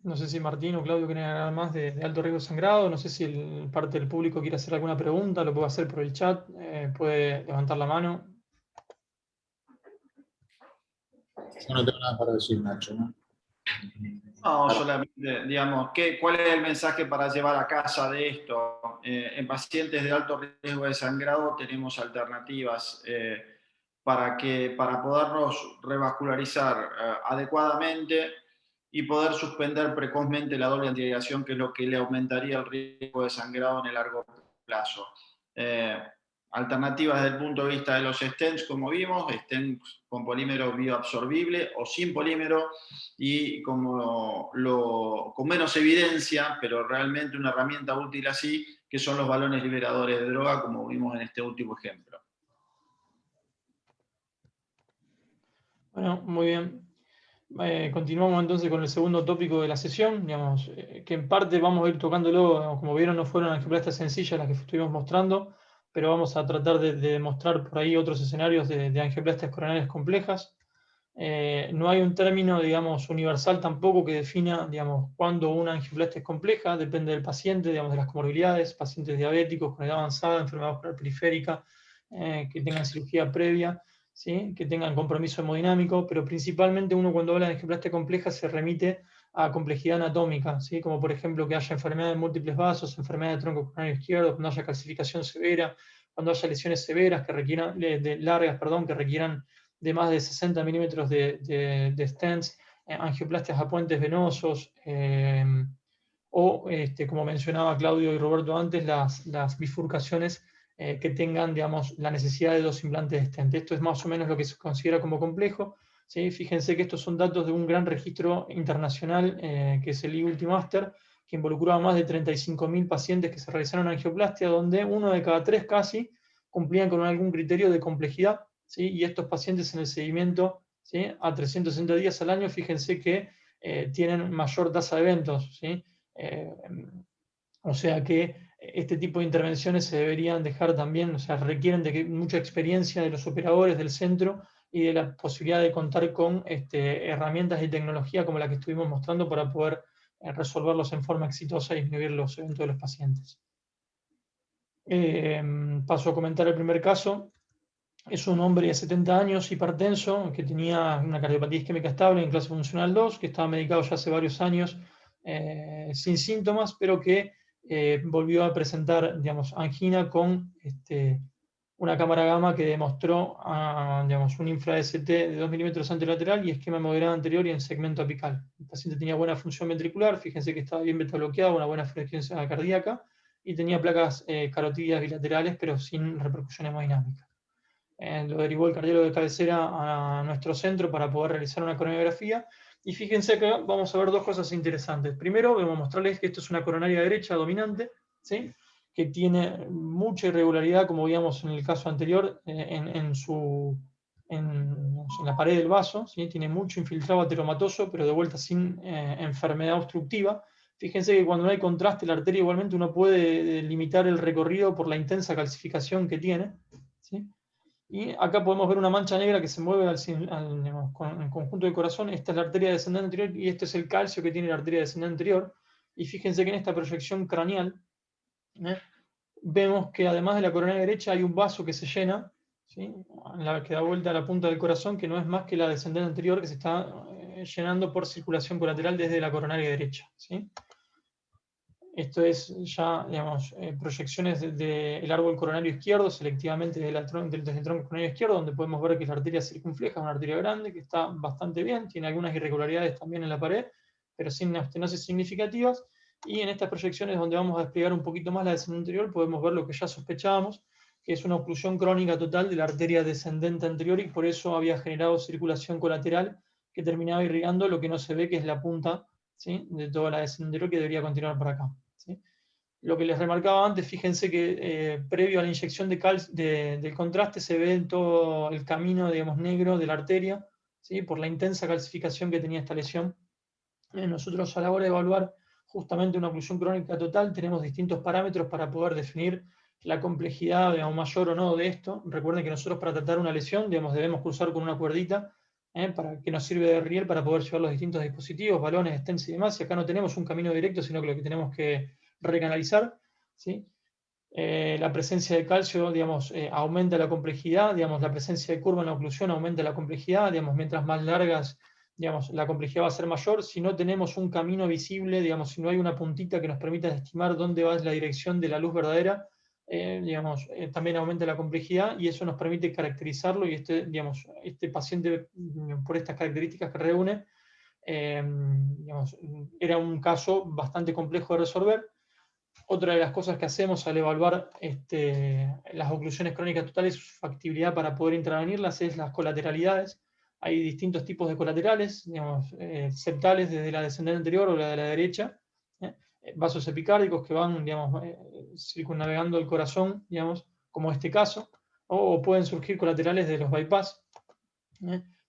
Speaker 2: No sé si Martín o Claudio quieren agregar más de alto riesgo de sangrado. No sé si parte del público quiere hacer alguna pregunta, lo puede hacer por el chat, puede levantar la mano.
Speaker 4: Yo no tengo nada para decir, Nacho, ¿no?
Speaker 1: No, solamente, digamos, ¿cuál es el mensaje para llevar a casa de esto? En pacientes de alto riesgo de sangrado tenemos alternativas para podernos revascularizar adecuadamente y poder suspender precozmente la doble antiagregación, que es lo que le aumentaría el riesgo de sangrado en el largo plazo. Alternativas desde el punto de vista de los stents, como vimos, stents con polímero bioabsorbible o sin polímero, y con menos evidencia, pero realmente una herramienta útil así, que son los balones liberadores de droga, como vimos en este último ejemplo.
Speaker 2: Bueno, muy bien. Continuamos entonces con el segundo tópico de la sesión, digamos, que en parte vamos a ir tocándolo, digamos, como vieron no fueron angioplastias sencillas las que estuvimos mostrando, pero vamos a tratar de mostrar por ahí otros escenarios de angioplastias coronarias complejas. No hay un término, digamos, universal tampoco que defina, digamos, cuándo una angioplastia es compleja, depende del paciente, digamos, de las comorbilidades, pacientes diabéticos con edad avanzada, enfermedad vascular periférica, que tengan cirugía previa, ¿sí? Que tengan compromiso hemodinámico, pero principalmente uno cuando habla de angioplastia compleja se remite a complejidad anatómica, ¿sí? Como por ejemplo que haya enfermedad de múltiples vasos, enfermedad de tronco coronario izquierdo, cuando haya calcificación severa, cuando haya lesiones severas que requieran, largas, que requieran de más de 60 milímetros de stents, angioplastias a puentes venosos, o, como mencionaba Claudio y Roberto antes, las bifurcaciones que tengan, digamos, la necesidad de 2 implantes de stent. Esto es más o menos lo que se considera como complejo. ¿Sí? Fíjense que estos son datos de un gran registro internacional, que es el eUltimaster, que involucraba más de 35.000 pacientes que se realizaron angioplastia, donde 1 de cada 3 casi cumplían con algún criterio de complejidad. ¿Sí? Y estos pacientes en el seguimiento, ¿sí? A 360 días al año, fíjense que tienen mayor tasa de eventos. ¿Sí? O sea que este tipo de intervenciones se deberían dejar también, o sea, requieren de mucha experiencia de los operadores del centro y de la posibilidad de contar con herramientas y tecnología como la que estuvimos mostrando para poder resolverlos en forma exitosa y disminuir los eventos de los pacientes. Paso a comentar el primer caso. Es un hombre de 70 años, hipertenso, que tenía una cardiopatía isquémica estable en clase funcional 2, que estaba medicado ya hace varios años sin síntomas, pero que volvió a presentar, digamos, angina con una cámara gamma que demostró digamos, un infra-ST de 2 milímetros anterolateral y esquema moderado anterior y en segmento apical. El paciente tenía buena función ventricular, fíjense que estaba bien beta bloqueado, una buena frecuencia cardíaca, y tenía placas carotídeas bilaterales, pero sin repercusión hemodinámica. Lo derivó el cardiólogo de cabecera a nuestro centro para poder realizar una coronariografía. Y fíjense que vamos a ver dos cosas interesantes. Primero, vamos a mostrarles que esto es una coronaria derecha dominante, ¿sí? Que tiene mucha irregularidad, como veíamos en el caso anterior, en la pared del vaso, ¿sí? Tiene mucho infiltrado ateromatoso, pero de vuelta sin enfermedad obstructiva. Fíjense que cuando no hay contraste, la arteria igualmente uno puede limitar el recorrido por la intensa calcificación que tiene, ¿sí? Y acá podemos ver una mancha negra que se mueve en conjunto del corazón. Esta es la arteria descendente anterior y este es el calcio que tiene la arteria descendente anterior. Y fíjense que en esta proyección craneal vemos que además de la coronaria derecha hay un vaso que se llena, ¿sí? Que da vuelta a la punta del corazón, que no es más que la descendente anterior que se está llenando por circulación colateral desde la coronaria derecha, ¿sí? Esto es ya, digamos, proyecciones del árbol coronario izquierdo, selectivamente desde el tronco coronario izquierdo, donde podemos ver que la arteria circunfleja es una arteria grande, que está bastante bien, tiene algunas irregularidades también en la pared, pero sin estenosis significativas. Y en estas proyecciones donde vamos a desplegar un poquito más la descendente anterior, podemos ver lo que ya sospechábamos, que es una oclusión crónica total de la arteria descendente anterior y por eso había generado circulación colateral que terminaba irrigando lo que no se ve, que es la punta, ¿sí? De toda la descendente anterior, que debería continuar por acá. ¿Sí? Lo que les remarcaba antes, fíjense que previo a la inyección del contraste se ve todo el camino, digamos, negro de la arteria, ¿sí? Por la intensa calcificación que tenía esta lesión. Nosotros a la hora de evaluar justamente una oclusión crónica total, tenemos distintos parámetros para poder definir la complejidad, digamos, mayor o no de esto. Recuerden que nosotros para tratar una lesión, digamos, debemos cruzar con una cuerdita, para que nos sirve de riel para poder llevar los distintos dispositivos, balones, stents y demás, y acá no tenemos un camino directo, sino que lo que tenemos que recanalizar, ¿sí? La presencia de calcio, digamos, aumenta la complejidad, digamos, la presencia de curva en la oclusión aumenta la complejidad, digamos, mientras más largas, digamos, la complejidad va a ser mayor. Si no tenemos un camino visible, digamos, si no hay una puntita que nos permita estimar dónde va la dirección de la luz verdadera, digamos, también aumenta la complejidad, y eso nos permite caracterizarlo, y digamos, este paciente, por estas características que reúne, digamos, era un caso bastante complejo de resolver. Otra de las cosas que hacemos al evaluar las oclusiones crónicas totales, su factibilidad para poder intervenirlas, es las colateralidades. Hay distintos tipos de colaterales, digamos, septales desde la descendente anterior o la de la derecha, vasos epicárdicos que van, digamos, circunnavegando el corazón, digamos, como este caso, o pueden surgir colaterales de los bypass,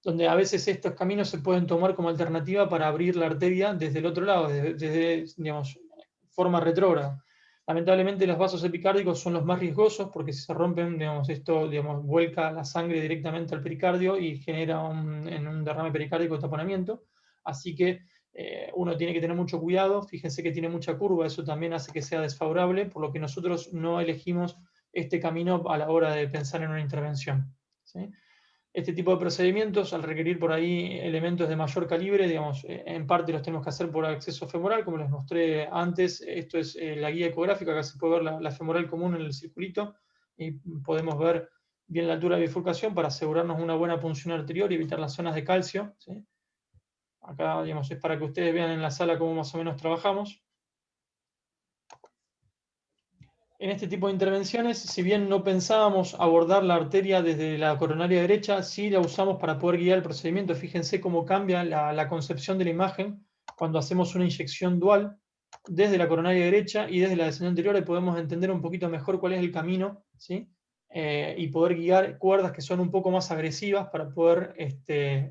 Speaker 2: donde a veces estos caminos se pueden tomar como alternativa para abrir la arteria desde el otro lado, desde digamos, forma retrógrada. Lamentablemente los vasos epicárdicos son los más riesgosos porque si se rompen, digamos, esto, digamos, vuelca la sangre directamente al pericardio y genera en un derrame pericárdico taponamiento. Así que uno tiene que tener mucho cuidado. Fíjense que tiene mucha curva, eso también hace que sea desfavorable, por lo que nosotros no elegimos este camino a la hora de pensar en una intervención, ¿sí? Este tipo de procedimientos, al requerir por ahí elementos de mayor calibre, digamos, en parte los tenemos que hacer por acceso femoral, como les mostré antes. Esto es la guía ecográfica, acá se puede ver la femoral común en el circulito, y podemos ver bien la altura de bifurcación para asegurarnos una buena punción arterial y evitar las zonas de calcio, ¿sí? Acá, digamos, es para que ustedes vean en la sala cómo más o menos trabajamos. En este tipo de intervenciones, si bien no pensábamos abordar la arteria desde la coronaria derecha, sí la usamos para poder guiar el procedimiento. Fíjense cómo cambia la concepción de la imagen cuando hacemos una inyección dual desde la coronaria derecha y desde la descendente anterior, y podemos entender un poquito mejor cuál es el camino, ¿sí? Y poder guiar cuerdas que son un poco más agresivas para poder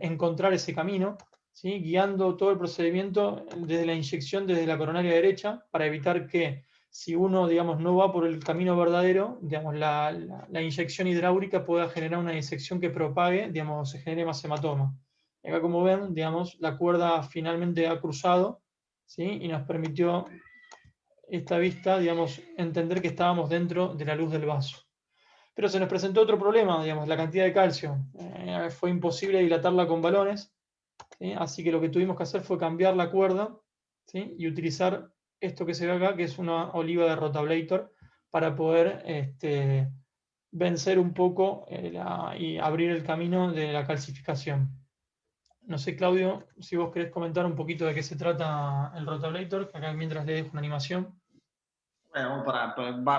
Speaker 2: encontrar ese camino, ¿sí? Guiando todo el procedimiento desde la inyección desde la coronaria derecha, para evitar que, si uno, digamos, no va por el camino verdadero, digamos, la inyección hidráulica pueda generar una disección que propague, digamos, se genere más hematoma. Acá, como ven, digamos, la cuerda finalmente ha cruzado, ¿sí? Y nos permitió esta vista, digamos, entender que estábamos dentro de la luz del vaso. Pero se nos presentó otro problema, digamos, la cantidad de calcio. Fue imposible dilatarla con balones, ¿sí? Así que lo que tuvimos que hacer fue cambiar la cuerda, ¿sí? Y utilizar esto que se ve acá, que es una oliva de Rotablator, para poder vencer un poco y abrir el camino de la calcificación. No sé, Claudio, si vos querés comentar un poquito de qué se trata el Rotablator, acá mientras le dejo una animación.
Speaker 1: Bueno,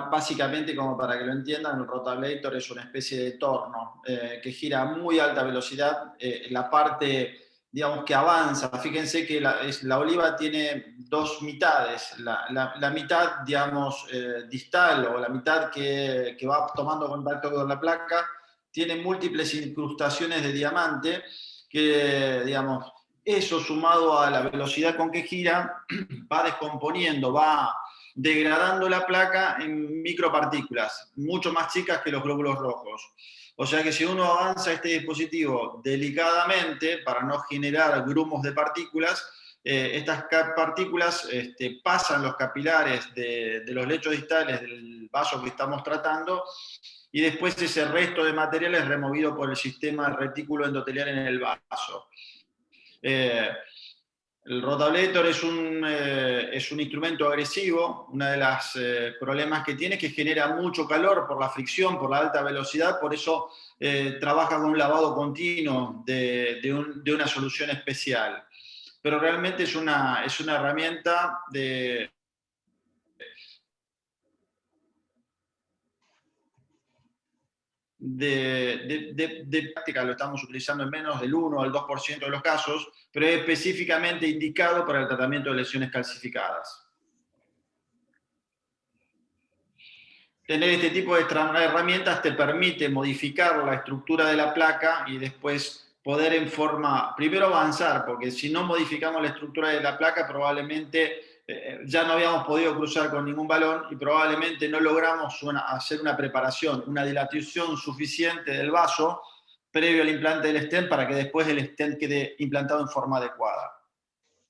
Speaker 1: básicamente, como para que lo entiendan, el Rotablator es una especie de torno que gira a muy alta velocidad. La parte, digamos, que avanza, fíjense que la oliva tiene dos mitades. La mitad, digamos, distal, o la mitad que va tomando contacto con la placa, tiene múltiples incrustaciones de diamante que, digamos, eso sumado a la velocidad con que gira, va descomponiendo, va degradando la placa en micropartículas, mucho más chicas que los glóbulos rojos. O sea que si uno avanza este dispositivo delicadamente para no generar grumos de partículas, estas partículas pasan los capilares de los lechos distales del vaso que estamos tratando, y después ese resto de material es removido por el sistema retículo endotelial en el vaso. El Rotablator es un instrumento agresivo. Uno de los problemas que tiene es que genera mucho calor por la fricción, por la alta velocidad, por eso trabaja con un lavado continuo de una solución especial. Pero realmente es una herramienta de práctica. Lo estamos utilizando en menos del 1 al 2% de los casos, pero es específicamente indicado para el tratamiento de lesiones calcificadas. Tener este tipo de herramientas te permite modificar la estructura de la placa y después poder primero avanzar, porque si no modificamos la estructura de la placa, probablemente ya no habíamos podido cruzar con ningún balón y probablemente no logramos hacer una preparación, una dilatación suficiente del vaso previo al implante del stent para que después el stent quede implantado en forma adecuada.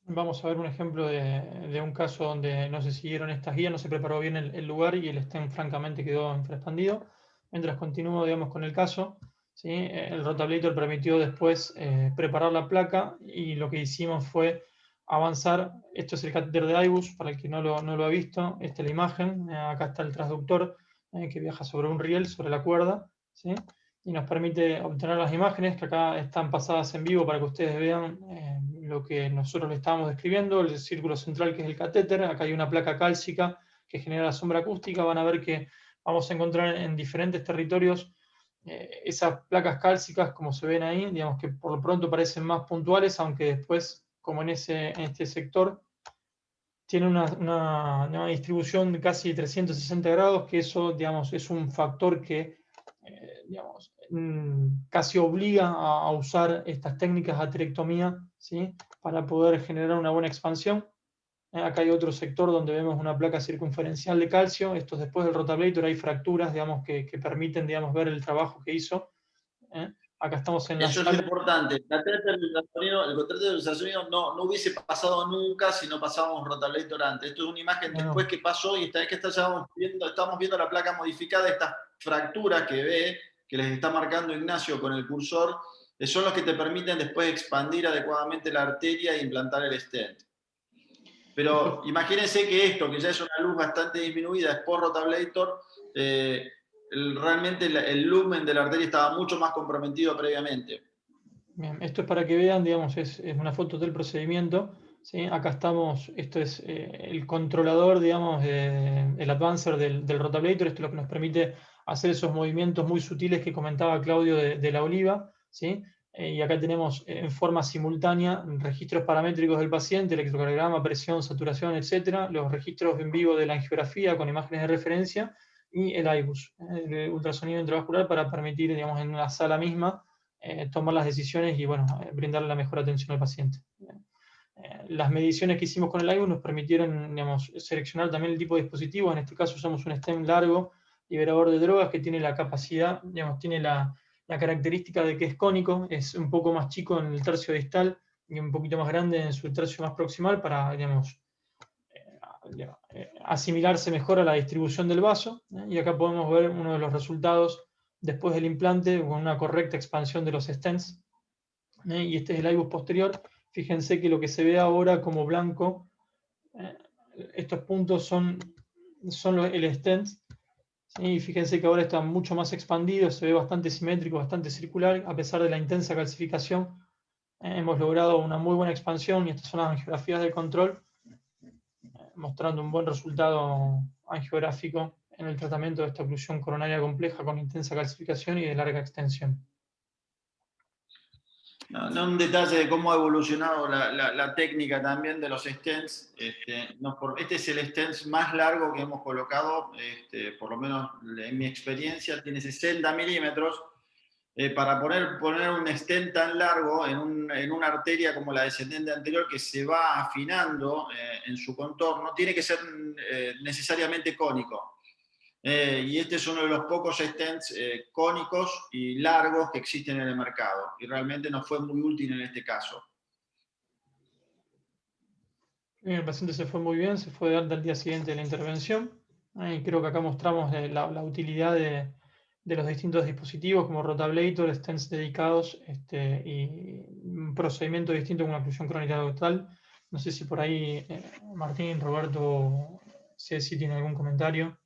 Speaker 2: Vamos a ver un ejemplo de un caso donde no se siguieron estas guías, no se preparó bien el lugar y el stent francamente quedó infraexpandido. Mientras continúo, digamos, con el caso, ¿sí? El rotablator permitió después preparar la placa y lo que hicimos fue avanzar. Esto es el catéter de IBUS, para el que no lo ha visto. Esta es la imagen. Acá está el transductor que viaja sobre un riel, sobre la cuerda, ¿sí? Y nos permite obtener las imágenes que acá están pasadas en vivo para que ustedes vean lo que nosotros le estábamos describiendo, el círculo central que es el catéter. Acá hay una placa cálcica que genera la sombra acústica. Van a ver que vamos a encontrar en diferentes territorios esas placas cálcicas, como se ven ahí, digamos que por lo pronto parecen más puntuales, aunque después, como en este sector, tiene una distribución de casi 360 grados, que eso, digamos, es un factor que digamos, casi obliga a usar estas técnicas de aterectomía, ¿sí? Para poder generar una buena expansión. Acá hay otro sector donde vemos una placa circunferencial de calcio. Esto después del rotablator hay fracturas, digamos, que permiten, digamos, ver el trabajo que hizo. Acá estamos en la
Speaker 1: Eso es
Speaker 2: sala.
Speaker 1: lo importante. El catéter de ultrasonido no hubiese pasado nunca si no pasábamos rotablator antes. Esto es una imagen después que pasó y esta vez que estamos viendo la placa modificada, estas fracturas que les está marcando Ignacio con el cursor, son los que te permiten después expandir adecuadamente la arteria e implantar el stent. Pero imagínense que esto, que ya es una luz bastante disminuida, es por rotablator, realmente el lumen de la arteria estaba mucho más comprometido previamente.
Speaker 2: Bien, esto es para que vean, digamos, es una foto del procedimiento, ¿sí? Acá estamos, esto es el controlador, digamos, el advancer del rotablator. Esto es lo que nos permite hacer esos movimientos muy sutiles que comentaba Claudio de la oliva, ¿sí? Y acá tenemos en forma simultánea registros paramétricos del paciente, electrocardiograma, presión, saturación, etcétera, los registros en vivo de la angiografía con imágenes de referencia y el IBUS, el ultrasonido intravascular, para permitir, digamos, en la sala misma tomar las decisiones y, bueno, brindarle la mejor atención al paciente. Las mediciones que hicimos con el IBUS nos permitieron, digamos, seleccionar también el tipo de dispositivo. En este caso usamos un stent largo, liberador de drogas, que tiene la capacidad, digamos, tiene la característica de que es cónico, es un poco más chico en el tercio distal y un poquito más grande en su tercio más proximal para, digamos, asimilarse mejor a la distribución del vaso. Y acá podemos ver uno de los resultados después del implante con una correcta expansión de los stents. Y este es el IBUS posterior. Fíjense que lo que se ve ahora como blanco, estos puntos son el stent. Y fíjense que ahora está mucho más expandido, se ve bastante simétrico, bastante circular, a pesar de la intensa calcificación. Hemos logrado una muy buena expansión y estas son las angiografías del control, mostrando un buen resultado angiográfico en el tratamiento de esta oclusión coronaria compleja con intensa calcificación y de larga extensión.
Speaker 1: No, un detalle de cómo ha evolucionado la técnica también de los stents. Este es el stent más largo que hemos colocado, por lo menos en mi experiencia, tiene 60 milímetros. Para poner un stent tan largo en una arteria como la descendente anterior, que se va afinando en su contorno, tiene que ser necesariamente cónico. Y este es uno de los pocos stents cónicos y largos que existen en el mercado, y realmente nos fue muy útil en este caso.
Speaker 2: Bien, el paciente se fue muy bien, se fue de alta al día siguiente de la intervención. Y creo que acá mostramos la utilidad de los distintos dispositivos como rotablator, stents dedicados y un procedimiento distinto con una oclusión crónica total. No sé si por ahí Martín, Roberto, Ceci tiene algún comentario.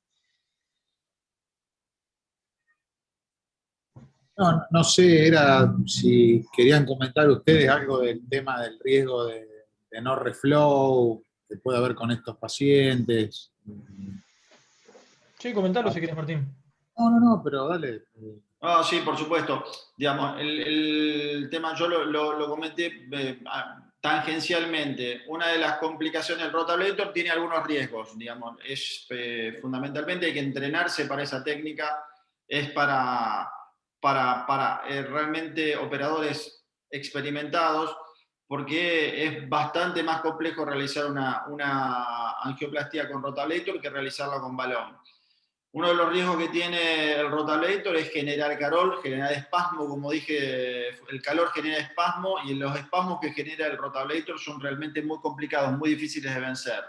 Speaker 4: No sé, era si querían comentar ustedes algo del tema del riesgo de no reflow que puede haber con estos pacientes.
Speaker 2: Sí, comentalo si quieres, Martín.
Speaker 4: No, pero dale.
Speaker 1: Sí, por supuesto. Digamos, el tema yo lo comenté tangencialmente. Una de las complicaciones del rotablator tiene algunos riesgos, digamos. Fundamentalmente hay que entrenarse para esa técnica, es para realmente operadores experimentados. porque es bastante más complejo realizar una angioplastia con rotablator que realizarla con balón. Uno de los riesgos que tiene el rotablator es generar calor, generar espasmo, como dije, el calor genera espasmo y los espasmos que genera el rotablator son realmente muy complicados, muy difíciles de vencer.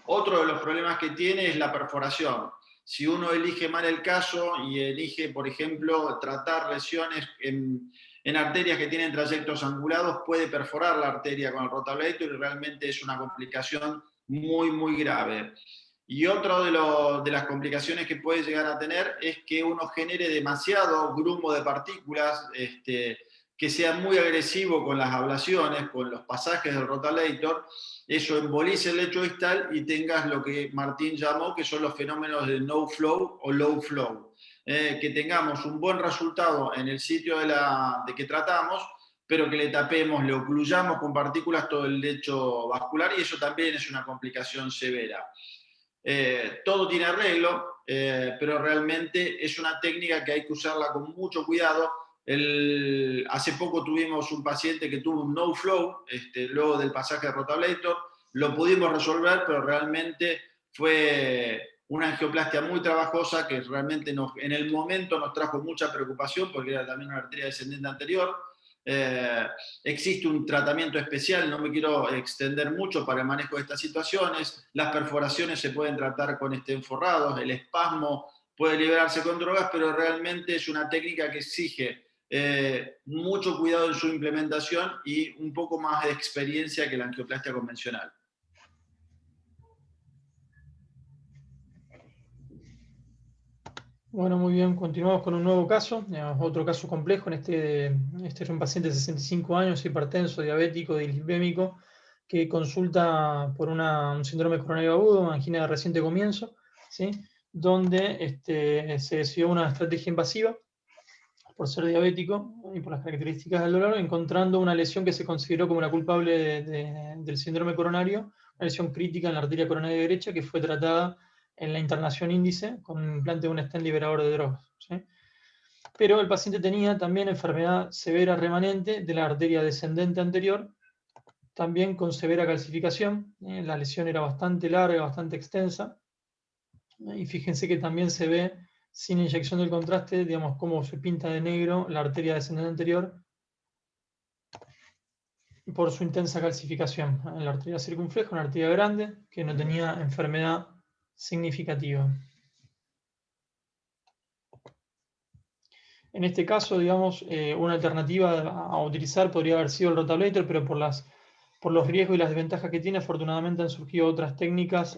Speaker 1: Otro de los problemas que tiene es la perforación. Si uno elige mal el caso y elige, por ejemplo, tratar lesiones en arterias que tienen trayectos angulados, puede perforar la arteria con el rotablator y realmente es una complicación muy, muy grave. Y otra de las complicaciones que puede llegar a tener es que uno genere demasiado grumo de partículas, que sea muy agresivo con las ablaciones, con los pasajes del rotablator, eso embolice el lecho distal y tengas lo que Martín llamó que son los fenómenos de no flow o low flow. Que tengamos un buen resultado en el sitio de que tratamos, pero que le tapemos, le ocluyamos con partículas todo el lecho vascular y eso también es una complicación severa. Todo tiene arreglo, pero realmente es una técnica que hay que usarla con mucho cuidado. Hace poco tuvimos un paciente que tuvo un no flow, luego del pasaje de rotablator, lo pudimos resolver, pero realmente fue una angioplastia muy trabajosa que realmente en el momento nos trajo mucha preocupación porque era también una arteria descendente anterior. Existe un tratamiento especial, no me quiero extender mucho para el manejo de estas situaciones. Las perforaciones se pueden tratar con forrados, el espasmo puede liberarse con drogas, pero realmente es una técnica que exige mucho cuidado en su implementación y un poco más de experiencia que la angioplastia convencional.
Speaker 2: Bueno, muy bien, continuamos con un nuevo caso, otro caso complejo. Este es un paciente de 65 años, hipertenso, diabético, dislipémico, que consulta por un síndrome coronario agudo, una angina de reciente comienzo, ¿sí? Donde se decidió una estrategia invasiva por ser diabético y por las características del dolor, encontrando una lesión que se consideró como la culpable del síndrome coronario, una lesión crítica en la arteria coronaria derecha que fue tratada en la internación índice con un implante de un stent liberador de drogas, ¿sí? Pero el paciente tenía también enfermedad severa remanente de la arteria descendente anterior, también con severa calcificación. La lesión era bastante larga, bastante extensa, y fíjense que también se ve sin inyección del contraste, digamos, cómo se pinta de negro la arteria descendente anterior por su intensa calcificación. En la arteria circunfleja, una arteria grande que no tenía enfermedad significativa. En este caso, digamos, una alternativa a utilizar podría haber sido el rotablator, pero por los riesgos y las desventajas que tiene, afortunadamente han surgido otras técnicas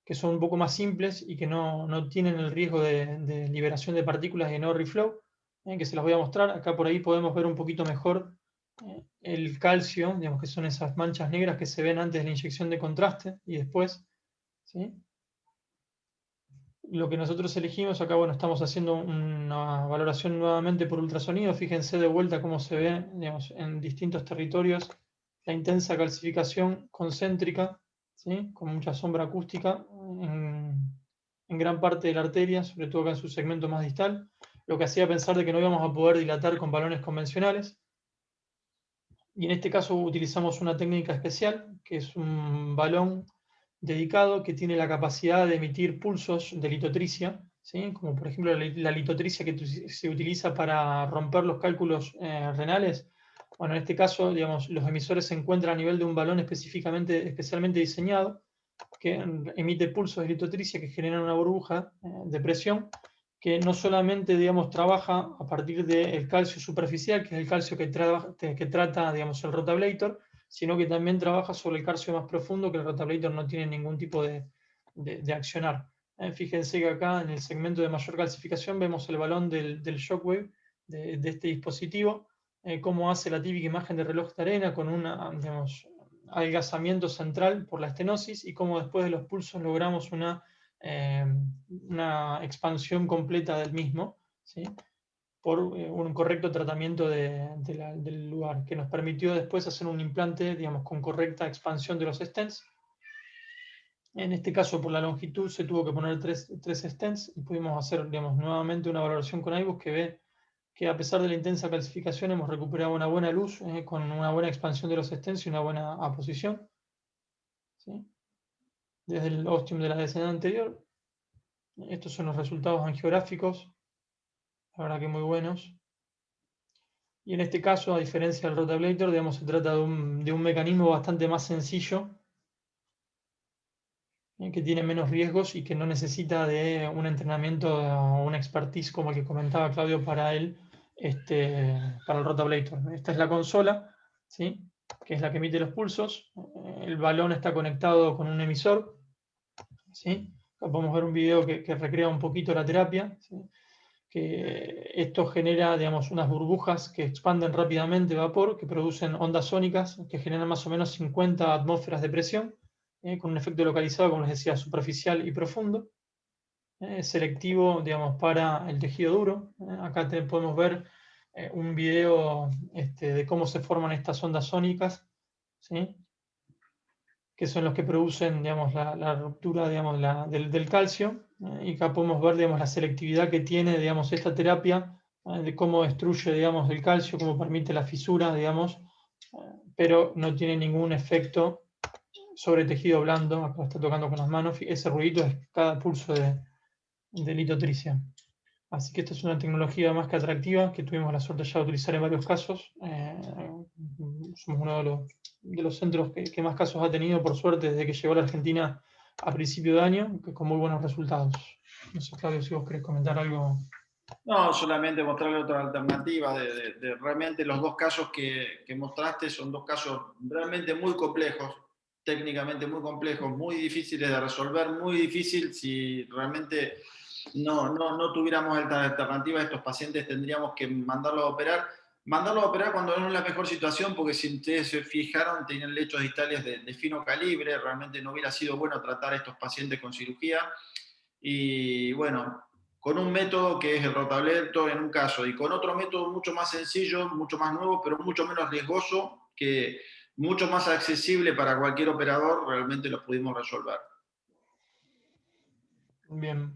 Speaker 2: que son un poco más simples y que no tienen el riesgo de liberación de partículas y no reflow, que se las voy a mostrar. Acá por ahí podemos ver un poquito mejor el calcio, digamos que son esas manchas negras que se ven antes de la inyección de contraste y después, ¿sí? Lo que nosotros elegimos, acá bueno, estamos haciendo una valoración nuevamente por ultrasonido. Fíjense de vuelta cómo se ve, digamos, en distintos territorios la intensa calcificación concéntrica, ¿sí? Con mucha sombra acústica en gran parte de la arteria, sobre todo acá en su segmento más distal, lo que hacía pensar de que no íbamos a poder dilatar con balones convencionales. Y en este caso utilizamos una técnica especial, que es un balón dedicado que tiene la capacidad de emitir pulsos de litotricia, ¿sí? Como por ejemplo la litotricia que se utiliza para romper los cálculos renales. Bueno, en este caso, digamos, los emisores se encuentran a nivel de un balón especialmente diseñado que emite pulsos de litotricia que generan una burbuja de presión que no solamente, digamos, trabaja a partir del calcio superficial, que es el calcio que trata, digamos, el rotablator, sino que también trabaja sobre el calcio más profundo, que el rotablator no tiene ningún tipo de accionar. Fíjense que acá en el segmento de mayor calcificación vemos el balón del shockwave de este dispositivo, cómo hace la típica imagen de reloj de arena con un adelgazamiento central por la estenosis y cómo después de los pulsos logramos una expansión completa del mismo, ¿sí? Por un correcto tratamiento del lugar, que nos permitió después hacer un implante, digamos, con correcta expansión de los stents. En este caso, por la longitud, se tuvo que poner tres stents y pudimos hacer, digamos, nuevamente una valoración con IBUS que ve que a pesar de la intensa calcificación hemos recuperado una buena luz con una buena expansión de los stents y una buena aposición, ¿sí? Desde el ostium de la decena anterior. Estos son los resultados angiográficos, la verdad que muy buenos. Y en este caso, a diferencia del rotablator, digamos, se trata de un mecanismo bastante más sencillo, que tiene menos riesgos y que no necesita de un entrenamiento o una expertise como el que comentaba Claudio para el rotablator. Esta es la consola, ¿sí? Que es la que emite los pulsos. El balón está conectado con un emisor, ¿sí? Acá podemos ver un video que recrea un poquito la terapia, ¿sí? Que esto genera, digamos, unas burbujas que expanden rápidamente vapor, que producen ondas sónicas que generan más o menos 50 atmósferas de presión, con un efecto localizado, como les decía, superficial y profundo, selectivo, digamos, para el tejido duro. Acá podemos ver un video de cómo se forman estas ondas sónicas, ¿sí? Que son los que producen, digamos, la ruptura, digamos, del calcio, y acá podemos ver, digamos, la selectividad que tiene, digamos, esta terapia, de cómo destruye, digamos, el calcio, cómo permite la fisura, digamos, pero no tiene ningún efecto sobre tejido blando. Acá está tocando con las manos, ese ruidito es cada pulso de litotricia. Así que esta es una tecnología más que atractiva, que tuvimos la suerte ya de utilizar en varios casos. Somos uno de los centros que más casos ha tenido, por suerte, desde que llegó a la Argentina a principio de año, con muy buenos resultados. No sé, Claudio, si vos querés comentar algo.
Speaker 1: No, solamente mostrarle otra alternativa. De realmente los dos casos que mostraste son dos casos realmente muy complejos, técnicamente muy complejos, muy difíciles de resolver, muy difícil si realmente no tuviéramos esta alternativa. Estos pacientes tendríamos que mandarlos a operar. Mandarlos a operar cuando no es la mejor situación, porque si ustedes se fijaron, tenían lechos distales de fino calibre, realmente no hubiera sido bueno tratar a estos pacientes con cirugía. Y bueno, con un método que es el rotablator en un caso, y con otro método mucho más sencillo, mucho más nuevo, pero mucho menos riesgoso, que mucho más accesible para cualquier operador, realmente lo pudimos resolver.
Speaker 2: Bien.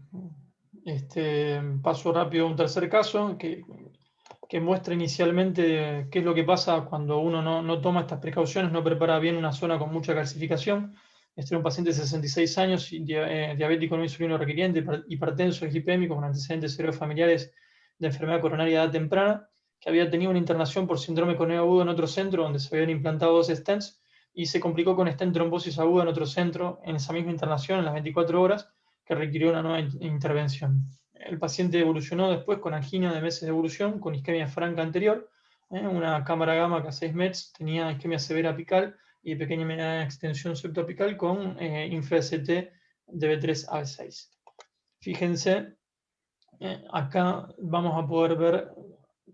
Speaker 2: Paso rápido a un tercer caso, que muestra inicialmente qué es lo que pasa cuando uno no toma estas precauciones, no prepara bien una zona con mucha calcificación. Este era un paciente de 66 años, diabético no insulino requiriente, hipertenso, hiperglicémico, con antecedentes familiares de enfermedad coronaria de edad temprana, que había tenido una internación por síndrome coroneo agudo en otro centro donde se habían implantado 2 stents y se complicó con stent trombosis aguda en otro centro en esa misma internación en las 24 horas, que requirió una nueva intervención. El paciente evolucionó después con angina de meses de evolución, con isquemia franca anterior, una cámara gamma que a 6 Mets, tenía isquemia severa apical y pequeña extensión septoapical con infra-ST de B3 a B6. Fíjense, acá vamos a poder ver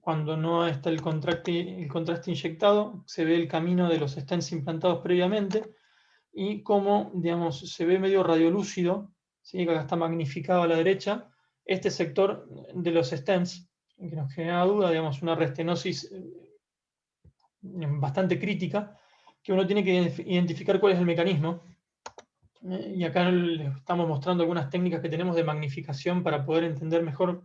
Speaker 2: cuando no está el contraste inyectado, se ve el camino de los stents implantados previamente y cómo, digamos, se ve medio radiolúcido, ¿sí? Acá está magnificado a la derecha, este sector de los stents, que nos genera duda, digamos, una restenosis bastante crítica, que uno tiene que identificar cuál es el mecanismo. Y acá les estamos mostrando algunas técnicas que tenemos de magnificación para poder entender mejor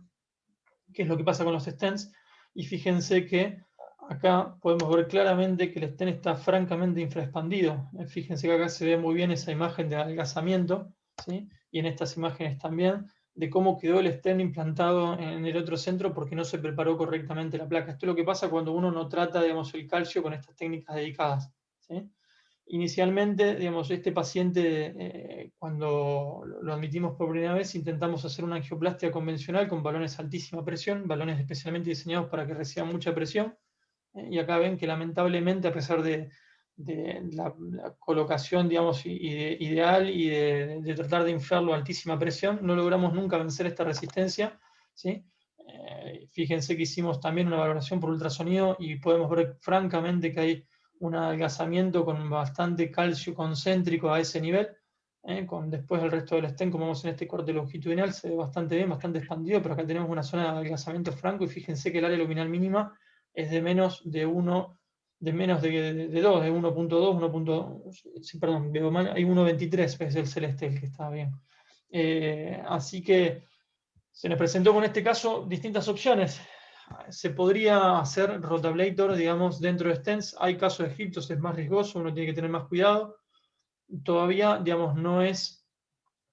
Speaker 2: qué es lo que pasa con los stents. Y fíjense que acá podemos ver claramente que el stent está francamente infraexpandido. Fíjense que acá se ve muy bien esa imagen de adelgazamiento, ¿sí? Y en estas imágenes también, de cómo quedó el stent implantado en el otro centro porque no se preparó correctamente la placa. Esto es lo que pasa cuando uno no trata, digamos, el calcio con estas técnicas dedicadas, ¿sí? Inicialmente, digamos, este paciente, cuando lo admitimos por primera vez, intentamos hacer una angioplastia convencional con balones a altísima presión, balones especialmente diseñados para que reciban mucha presión. Y acá ven que lamentablemente, a pesar de la colocación, digamos, ideal y de tratar de inflarlo a altísima presión, no logramos nunca vencer esta resistencia, ¿sí? Fíjense que hicimos también una valoración por ultrasonido y podemos ver francamente que hay un adelgazamiento con bastante calcio concéntrico a ese nivel, con después el resto del stent, como vemos en este corte longitudinal, se ve bastante bien, bastante expandido, pero acá tenemos una zona de adelgazamiento franco y fíjense que el área luminal mínima es de menos de 1, de menos de 2, de 1.2, sí, perdón, veo mal, hay 1.23, es el celeste el que está bien. Así que se nos presentó con este caso distintas opciones. se podría hacer rotablator, digamos, dentro de stents. Hay casos de ictus, es más riesgoso, uno tiene que tener más cuidado. Todavía, digamos, no es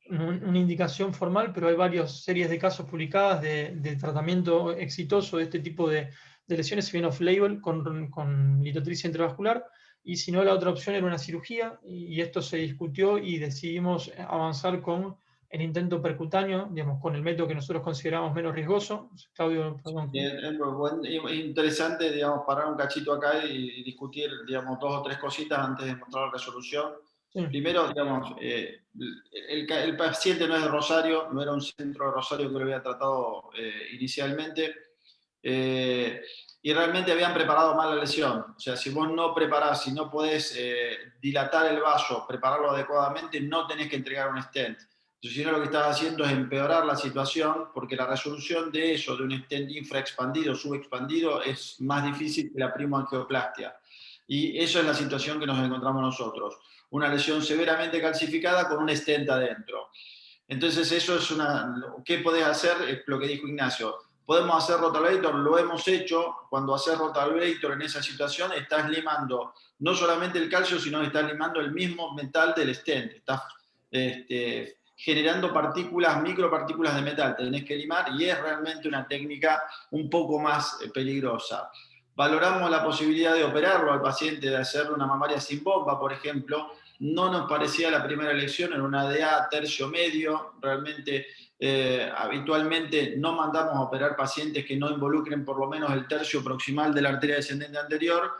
Speaker 2: una indicación formal, pero hay varias series de casos publicadas de tratamiento exitoso de este tipo de lesiones, si bien off-label, con litotricia intravascular, y si no, la otra opción era una cirugía, y esto se discutió y decidimos avanzar con el intento percutáneo, digamos, con el método que nosotros consideramos menos riesgoso. Claudio, perdón.
Speaker 1: Es interesante, digamos, parar un cachito acá y discutir, digamos, 2 o 3 cositas antes de mostrar la resolución.
Speaker 2: Sí.
Speaker 1: Primero, digamos, el paciente no es de Rosario, no era un centro de Rosario que lo había tratado inicialmente, y realmente habían preparado mal la lesión. O sea, si vos no preparás, si no podés dilatar el vaso, prepararlo adecuadamente, no tenés que entregar un stent. Si no, lo que estás haciendo es empeorar la situación, porque la resolución de eso, de un stent infraexpandido, subexpandido, es más difícil que la primoangioplastia. Y eso es la situación que nos encontramos nosotros. Una lesión severamente calcificada con un stent adentro. Entonces eso es ¿qué podés hacer? Es lo que dijo Ignacio. Podemos hacer rotablator, lo hemos hecho. Cuando haces rotablator en esa situación, estás limando no solamente el calcio, sino que estás limando el mismo metal del stent. Estás generando partículas, micropartículas de metal. Tenés que limar y es realmente una técnica un poco más peligrosa. Valoramos la posibilidad de operarlo al paciente, de hacerle una mamaria sin bomba, por ejemplo. No nos parecía la primera elección, en una DA tercio medio. Realmente, habitualmente no mandamos a operar pacientes que no involucren por lo menos el tercio proximal de la arteria descendente anterior.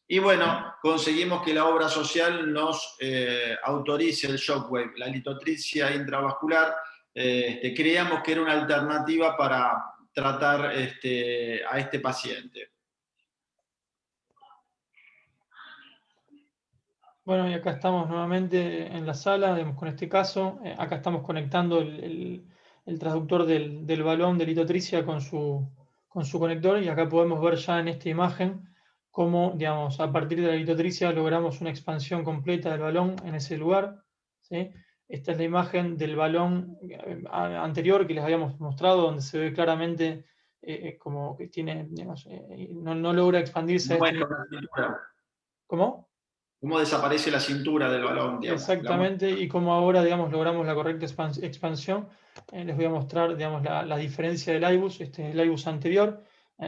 Speaker 1: Y bueno, conseguimos que la obra social nos autorice el shockwave, la litotricia intravascular. Creíamos que era una alternativa para tratar a este paciente.
Speaker 2: Bueno, y acá estamos nuevamente en la sala, digamos, con este caso. Acá estamos conectando el traductor del balón de litotricia con su conector, y acá podemos ver ya en esta imagen cómo, digamos, a partir de la litotricia logramos una expansión completa del balón en ese lugar, ¿sí? Esta es la imagen del balón anterior que les habíamos mostrado, donde se ve claramente como que tiene, digamos, no logra expandirse. ¿Cómo?
Speaker 1: Cómo desaparece la cintura del balón, digamos.
Speaker 2: Exactamente, y como ahora, digamos, logramos la correcta expansión. Les voy a mostrar, digamos, la diferencia del IBUS. Este es el IBUS anterior,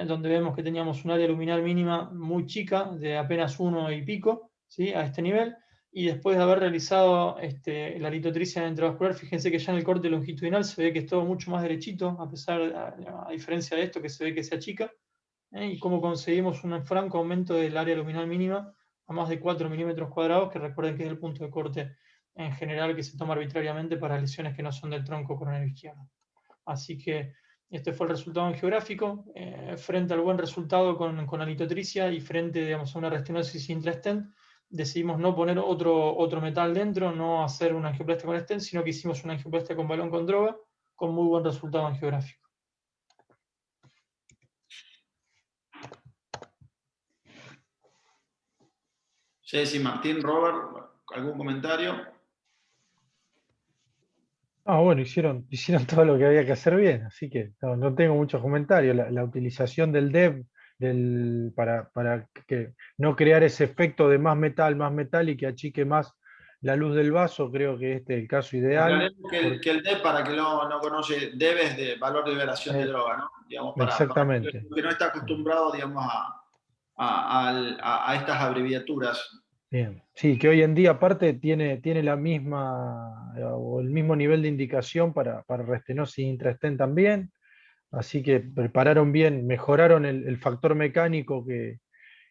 Speaker 2: donde vemos que teníamos un área luminal mínima muy chica, de apenas 1 y pico, ¿sí? A este nivel, y después de haber realizado la litotricia intravascular, fíjense que ya en el corte longitudinal se ve que es todo mucho más derechito, a diferencia de esto que se ve que se achica, y cómo conseguimos un franco aumento del área luminal mínima a más de 4 milímetros cuadrados, que recuerden que es el punto de corte en general que se toma arbitrariamente para lesiones que no son del tronco coronario izquierdo. Así que este fue el resultado angiográfico, frente al buen resultado con la litotricia y frente, digamos, a una restenosis intra-stent. Decidimos no poner otro metal dentro, no hacer una angioplastia con stent, sino que hicimos una angioplastia con balón con droga, con muy buen resultado angiográfico.
Speaker 1: Jessy, Martín, Robert, ¿algún comentario?
Speaker 3: Bueno, hicieron todo lo que había que hacer bien, así que no tengo muchos comentarios. La utilización del DEV para que no crear ese efecto de más metal y que achique más la luz del vaso, creo que este es el caso ideal.
Speaker 1: Que el DEV, para que no conoce, DEV es de valor de liberación de droga, ¿no? Digamos,
Speaker 3: exactamente.
Speaker 1: Para que no está acostumbrado, digamos, a estas abreviaturas.
Speaker 3: Bien, sí, que hoy en día aparte tiene la misma o el mismo nivel de indicación para restenosis intra-stent también, así que prepararon bien, mejoraron el factor mecánico que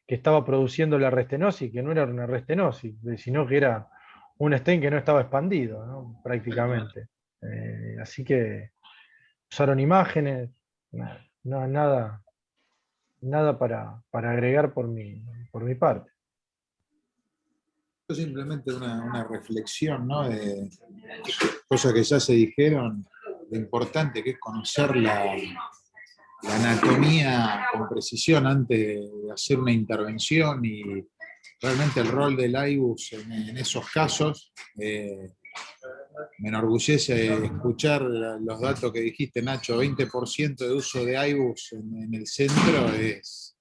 Speaker 3: estaba produciendo la restenosis, que no era una restenosis, sino que era un stent que no estaba expandido, ¿no? Prácticamente. Así que usaron imágenes, nada para agregar por mi parte.
Speaker 4: Simplemente una reflexión, ¿no? De cosas que ya se dijeron, lo importante que es conocer la anatomía con precisión antes de hacer una intervención, y realmente el rol del IBUS en esos casos me enorgullece escuchar los datos que dijiste, Nacho. 20% de uso de IBUS en el centro es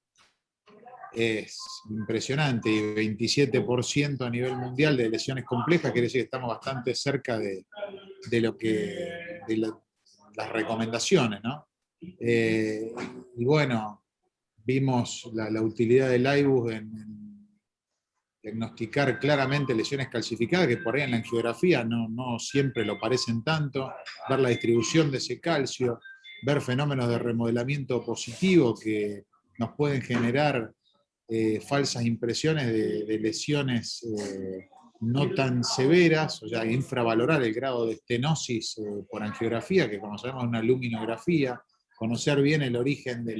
Speaker 4: impresionante, y 27% a nivel mundial de lesiones complejas. Quiere decir que estamos bastante cerca de las recomendaciones, ¿no? Y bueno, vimos la utilidad del IBUS en diagnosticar claramente lesiones calcificadas, que por ahí en la angiografía no siempre lo parecen tanto, ver la distribución de ese calcio, ver fenómenos de remodelamiento positivo que nos pueden generar falsas impresiones de lesiones no tan severas, o sea, infravalorar el grado de estenosis por angiografía, que como sabemos es una luminografía, conocer bien el origen de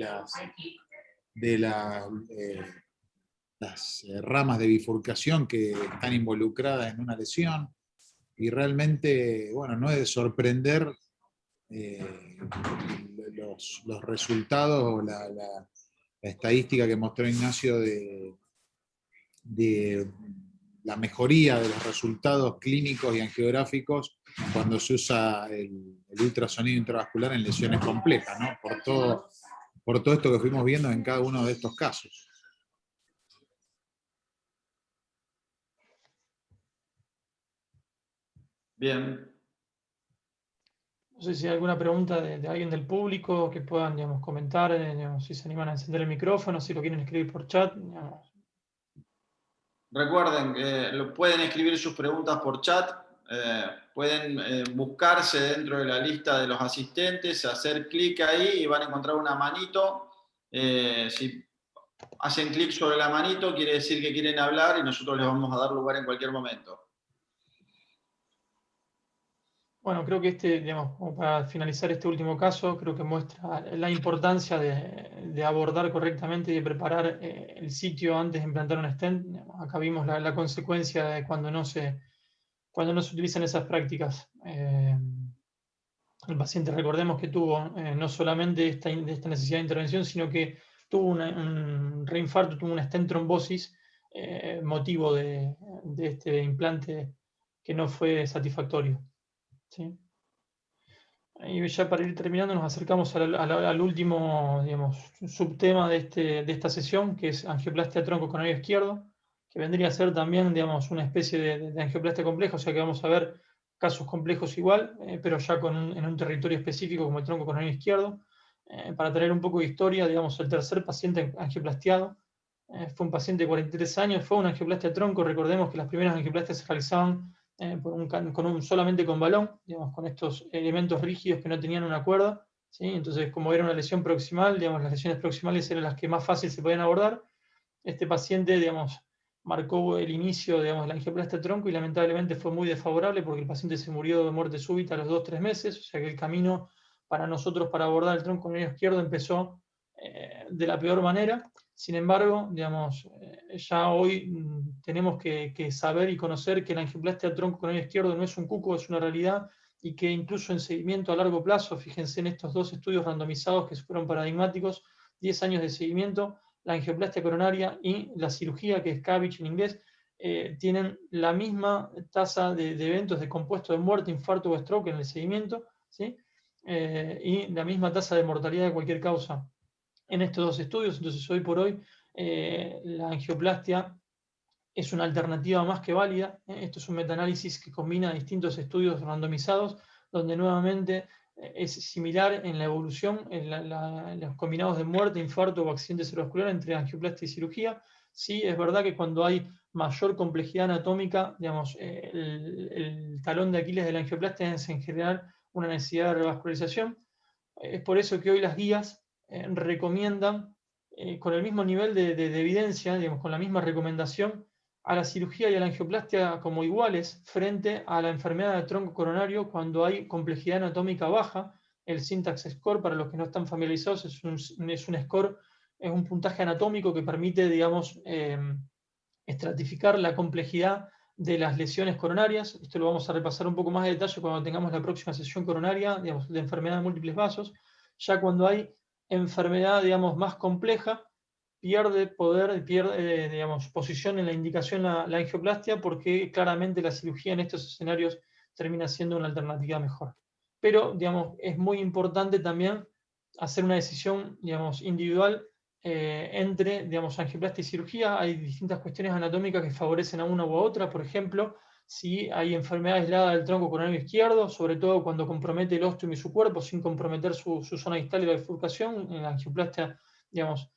Speaker 4: las ramas de bifurcación que están involucradas en una lesión, y realmente, bueno, no es de sorprender los resultados o la estadística que mostró Ignacio de la mejoría de los resultados clínicos y angiográficos cuando se usa el ultrasonido intravascular en lesiones complejas, ¿no? Por todo esto que fuimos viendo en cada uno de estos casos.
Speaker 1: Bien.
Speaker 2: No sé si hay alguna pregunta de alguien del público que puedan, digamos, comentar, digamos, si se animan a encender el micrófono, si lo quieren escribir por chat. Digamos.
Speaker 1: Recuerden que pueden escribir sus preguntas por chat, pueden buscarse dentro de la lista de los asistentes, hacer clic ahí y van a encontrar una manito. Si hacen clic sobre la manito, quiere decir que quieren hablar y nosotros les vamos a dar lugar en cualquier momento.
Speaker 2: Bueno, creo que digamos, como para finalizar este último caso, creo que muestra la importancia de abordar correctamente y de preparar el sitio antes de implantar un stent. Digamos, acá vimos la consecuencia de cuando no se utilizan esas prácticas. El paciente, recordemos que tuvo no solamente esta necesidad de intervención, sino que tuvo un reinfarto, tuvo una stent trombosis, motivo de este implante que no fue satisfactorio. ¿Sí? Y ya para ir terminando, nos acercamos al último, digamos, subtema de esta sesión, que es angioplastia tronco coronario izquierdo, que vendría a ser también, digamos, una especie de angioplastia compleja, o sea que vamos a ver casos complejos igual, pero ya en un territorio específico como el tronco coronario izquierdo. Para traer un poco de historia, digamos, el tercer paciente angioplastiado fue un paciente de 43 años, fue una angioplastia tronco. Recordemos que las primeras angioplastias se realizaban solamente con balón, digamos, con estos elementos rígidos que no tenían una cuerda, ¿sí? Entonces, como era una lesión proximal, digamos, las lesiones proximales eran las que más fácil se podían abordar. Este paciente, digamos, marcó el inicio, digamos, de la angioplastia tronco y lamentablemente fue muy desfavorable porque el paciente se murió de muerte súbita a los 2-3 meses, o sea que el camino para nosotros para abordar el tronco coronario izquierdo empezó de la peor manera. Sin embargo, digamos, ya hoy tenemos que saber y conocer que la angioplastia tronco coronario izquierdo no es un cuco, es una realidad, y que incluso en seguimiento a largo plazo, fíjense en estos dos estudios randomizados que fueron paradigmáticos, 10 años de seguimiento, la angioplastia coronaria y la cirugía, que es CABG en inglés, tienen la misma tasa de eventos de compuesto de muerte, infarto o stroke en el seguimiento, ¿sí? Y la misma tasa de mortalidad de cualquier causa en estos dos estudios. Entonces, hoy por hoy, la angioplastia es una alternativa más que válida. Esto es un metaanálisis que combina distintos estudios randomizados, donde nuevamente es similar en la evolución, en los combinados de muerte, infarto o accidente cerebrovascular entre angioplastia y cirugía. Sí, es verdad que cuando hay mayor complejidad anatómica, digamos, el talón de Aquiles de la angioplastia es en general una necesidad de revascularización. Es por eso que hoy las guías recomiendan, con el mismo nivel de evidencia, digamos, con la misma recomendación, a la cirugía y a la angioplastia como iguales frente a la enfermedad de tronco coronario cuando hay complejidad anatómica baja. El Syntax Score, para los que no están familiarizados, es un score, es un puntaje anatómico que permite, digamos, estratificar la complejidad de las lesiones coronarias. Esto lo vamos a repasar un poco más de detalle cuando tengamos la próxima sesión coronaria, digamos, de enfermedad de múltiples vasos. Ya cuando hay enfermedad, digamos, más compleja, pierde poder, pierde, digamos, posición en la indicación la angioplastia, porque claramente la cirugía en estos escenarios termina siendo una alternativa mejor. Pero, digamos, es muy importante también hacer una decisión, digamos, individual entre, digamos, angioplastia y cirugía. Hay distintas cuestiones anatómicas que favorecen a una u a otra. Por ejemplo, si hay enfermedad aislada del tronco coronario izquierdo, sobre todo cuando compromete el ostium y su cuerpo sin comprometer su zona distal y la bifurcación, en la angioplastia, digamos,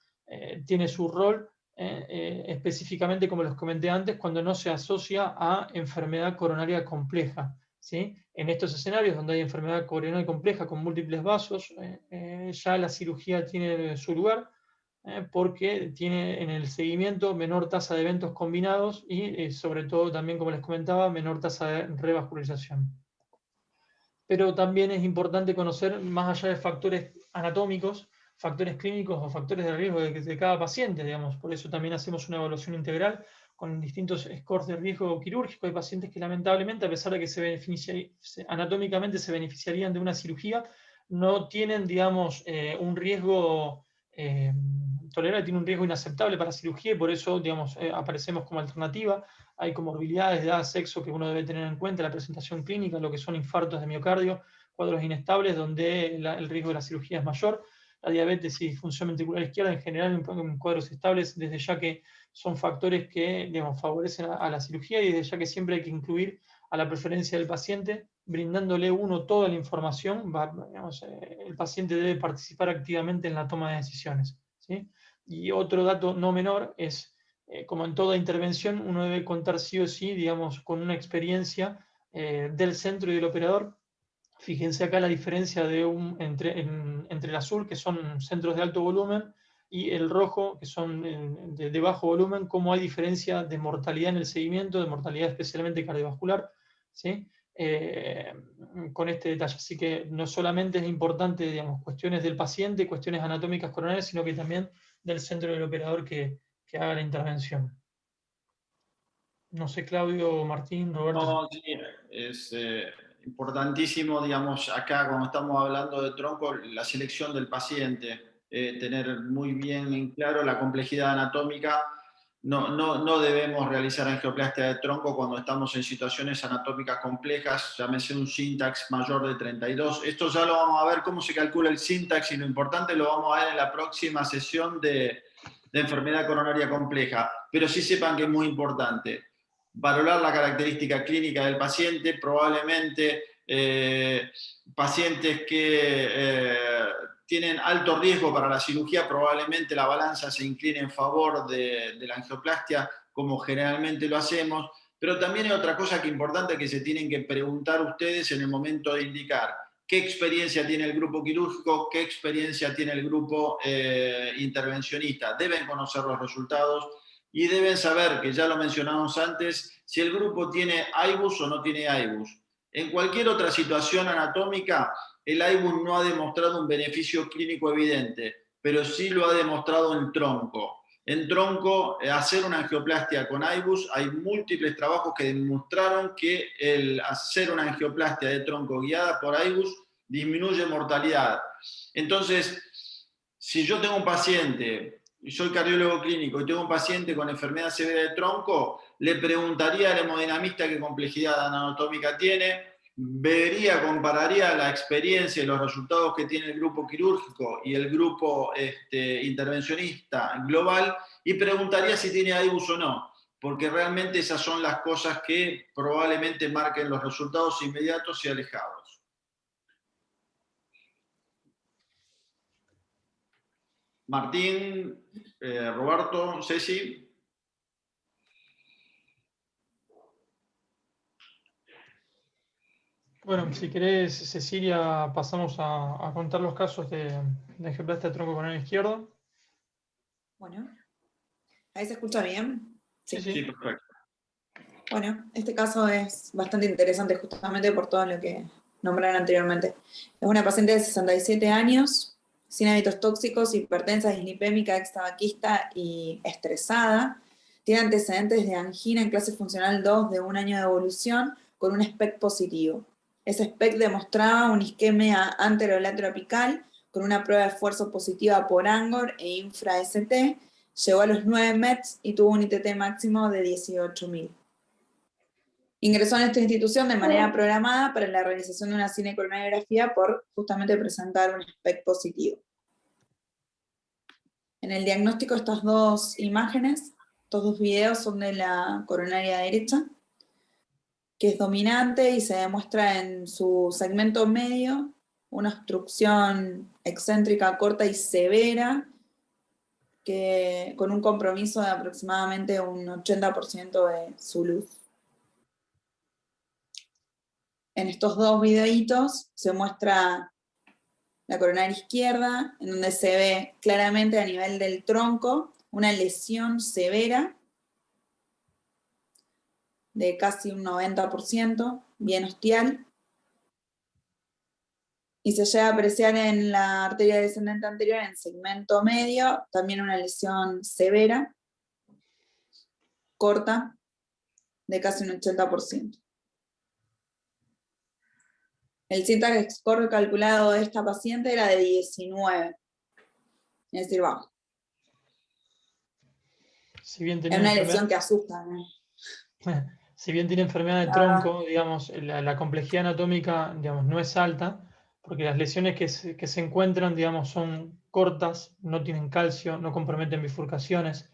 Speaker 2: tiene su rol específicamente, como les comenté antes, cuando no se asocia a enfermedad coronaria compleja, ¿sí? En estos escenarios donde hay enfermedad coronaria compleja con múltiples vasos, ya la cirugía tiene su lugar, porque tiene en el seguimiento menor tasa de eventos combinados y sobre todo también, como les comentaba, menor tasa de revascularización. Pero también es importante conocer, más allá de factores anatómicos, factores clínicos o factores de riesgo de cada paciente, digamos. Por eso también hacemos una evaluación integral con distintos scores de riesgo quirúrgico. Hay pacientes que lamentablemente, a pesar de que anatómicamente se beneficiarían de una cirugía, no tienen, digamos, un riesgo tolerable, tienen un riesgo inaceptable para cirugía y por eso, digamos, aparecemos como alternativa. Hay comorbilidades de edad, sexo que uno debe tener en cuenta, la presentación clínica, lo que son infartos de miocardio, cuadros inestables donde el riesgo de la cirugía es mayor, la diabetes y disfunción ventricular izquierda en general en cuadros estables, desde ya que son factores que, digamos, favorecen a la cirugía y desde ya que siempre hay que incluir a la preferencia del paciente, brindándole uno toda la información, digamos, el paciente debe participar activamente en la toma de decisiones, ¿sí? Y otro dato no menor es, como en toda intervención, uno debe contar sí o sí, digamos, con una experiencia del centro y del operador. Fíjense acá la diferencia entre el azul, que son centros de alto volumen, y el rojo, que son de bajo volumen, cómo hay diferencia de mortalidad en el seguimiento, de mortalidad especialmente cardiovascular, ¿sí? Con este detalle. Así que no solamente es importante, digamos, cuestiones del paciente, cuestiones anatómicas coronarias, sino que también del centro del operador que haga la intervención. No sé, Claudio, Martín, Roberto.
Speaker 1: No, sí, es importantísimo, digamos, acá cuando estamos hablando de tronco, la selección del paciente, tener muy bien en claro la complejidad anatómica. No debemos realizar angioplastia de tronco cuando estamos en situaciones anatómicas complejas, llámese un syntax mayor de 32. Esto ya lo vamos a ver cómo se calcula el syntax y lo importante lo vamos a ver en la próxima sesión de enfermedad coronaria compleja. Pero sí sepan que es muy importante valorar la característica clínica del paciente, probablemente pacientes que tienen alto riesgo para la cirugía, probablemente la balanza se incline en favor de la angioplastia, como generalmente lo hacemos, pero también hay otra cosa que importante que se tienen que preguntar ustedes en el momento de indicar qué experiencia tiene el grupo quirúrgico, qué experiencia tiene el grupo intervencionista. Deben conocer los resultados y deben saber, que ya lo mencionamos antes, si el grupo tiene IBUS o no tiene IBUS. En cualquier otra situación anatómica, el IBUS no ha demostrado un beneficio clínico evidente, pero sí lo ha demostrado en tronco. En tronco, hacer una angioplastia con IBUS, hay múltiples trabajos que demostraron que el hacer una angioplastia de tronco guiada por IBUS disminuye mortalidad. Entonces, si yo tengo un paciente, y soy cardiólogo clínico y tengo un paciente con enfermedad severa de tronco, le preguntaría al hemodinamista qué complejidad anatómica tiene, vería, compararía la experiencia y los resultados que tiene el grupo quirúrgico y el grupo intervencionista global y preguntaría si tiene IBUS o no, porque realmente esas son las cosas que probablemente marquen los resultados inmediatos y alejados. Martín, Roberto, Ceci.
Speaker 2: Bueno, si querés, Cecilia, pasamos a contar los casos de angioplastia de tronco coronario izquierdo.
Speaker 5: Bueno, ¿ahí se escucha bien?
Speaker 2: Sí.
Speaker 1: Sí, perfecto.
Speaker 5: Bueno, este caso es bastante interesante justamente por todo lo que nombraron anteriormente. Es una paciente de 67 años, sin hábitos tóxicos, hipertensa, dislipémica, extabaquista y estresada. Tiene antecedentes de angina en clase funcional 2 de 1 año de evolución con un SPECT positivo. Ese SPECT demostraba una isquemia anterolateroapical con una prueba de esfuerzo positiva por Angor e infra-ST. Llegó a los 9 METs y tuvo un ITT máximo de 18.000. Ingresó en esta institución de manera programada para la realización de una cinecoronariografía por justamente presentar un SPECT positivo. En el diagnóstico, estas dos imágenes, estos dos videos son de la coronaria derecha, que es dominante y se demuestra en su segmento medio una obstrucción excéntrica corta y severa, que, con un compromiso de aproximadamente un 80% de su luz. En estos dos videitos se muestra la coronaria izquierda, en donde se ve claramente a nivel del tronco una lesión severa de casi un 90%, bien ostial, y se llega a apreciar en la arteria descendente anterior, en segmento medio, también una lesión severa, corta, de casi un 80%. El syntax score calculado de esta paciente era de 19, es decir, bajo.
Speaker 2: Si bien
Speaker 5: Es
Speaker 2: tenía
Speaker 5: una lesión que asusta, ¿no?
Speaker 2: Si bien tiene enfermedad de tronco, digamos, la complejidad anatómica, digamos, no es alta, porque las lesiones que se encuentran, digamos, son cortas, no tienen calcio, no comprometen bifurcaciones.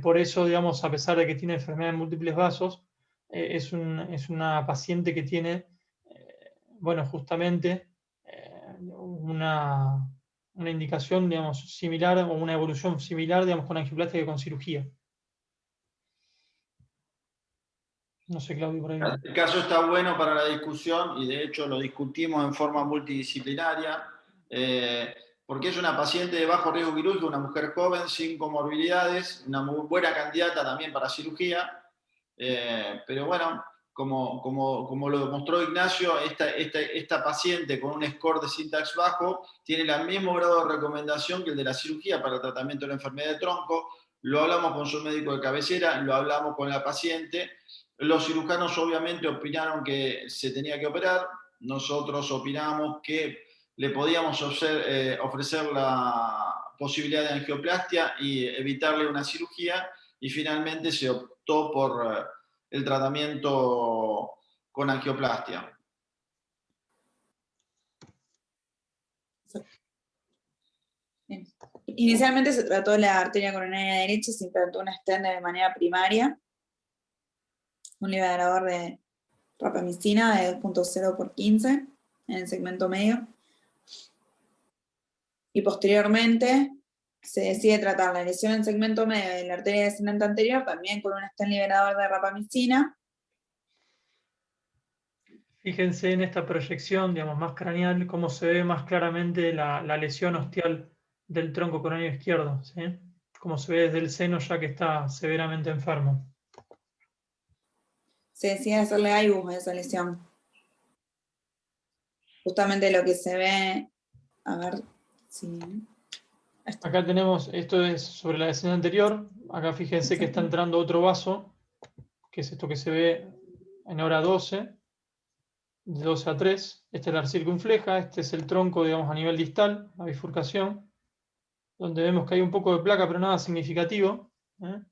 Speaker 2: Por eso, digamos, a pesar de que tiene enfermedad en múltiples vasos, es una paciente que tiene, bueno, justamente una indicación, digamos, similar o una evolución similar, digamos, con angioplastia que con cirugía. No sé, Claudio, por ahí.
Speaker 1: El caso está bueno para la discusión y de hecho lo discutimos en forma multidisciplinaria, porque es una paciente de bajo riesgo quirúrgico, una mujer joven, sin comorbilidades, una muy buena candidata también para cirugía, pero bueno, como lo demostró Ignacio, esta paciente con un score de syntax bajo tiene el mismo grado de recomendación que el de la cirugía para el tratamiento de la enfermedad de tronco. Lo hablamos con su médico de cabecera, lo hablamos con la paciente. Los cirujanos obviamente opinaron que se tenía que operar, nosotros opinamos que le podíamos ofrecer la posibilidad de angioplastia y evitarle una cirugía, y finalmente se optó por el tratamiento con angioplastia.
Speaker 5: Inicialmente se trató la arteria coronaria derecha, se implantó una stent de manera primaria, un liberador de rapamicina de 2.0 por 15 en el segmento medio. Y posteriormente se decide tratar la lesión en segmento medio de la arteria descendente anterior, también con un stent liberador de rapamicina.
Speaker 2: Fíjense en esta proyección, digamos, más craneal, cómo se ve más claramente la lesión ostial del tronco coronario izquierdo, ¿sí? Como se ve desde el seno ya que está severamente enfermo.
Speaker 5: Se decide hacerle IVUS a esa lesión. Justamente lo que se ve, a ver si...
Speaker 2: Acá tenemos, esto es sobre la escena anterior, acá fíjense que está entrando otro vaso, que es esto que se ve en hora 12, de 12 a 3, este es la circunfleja, este es el tronco, digamos, a nivel distal, la bifurcación, donde vemos que hay un poco de placa, pero nada significativo, ¿eh?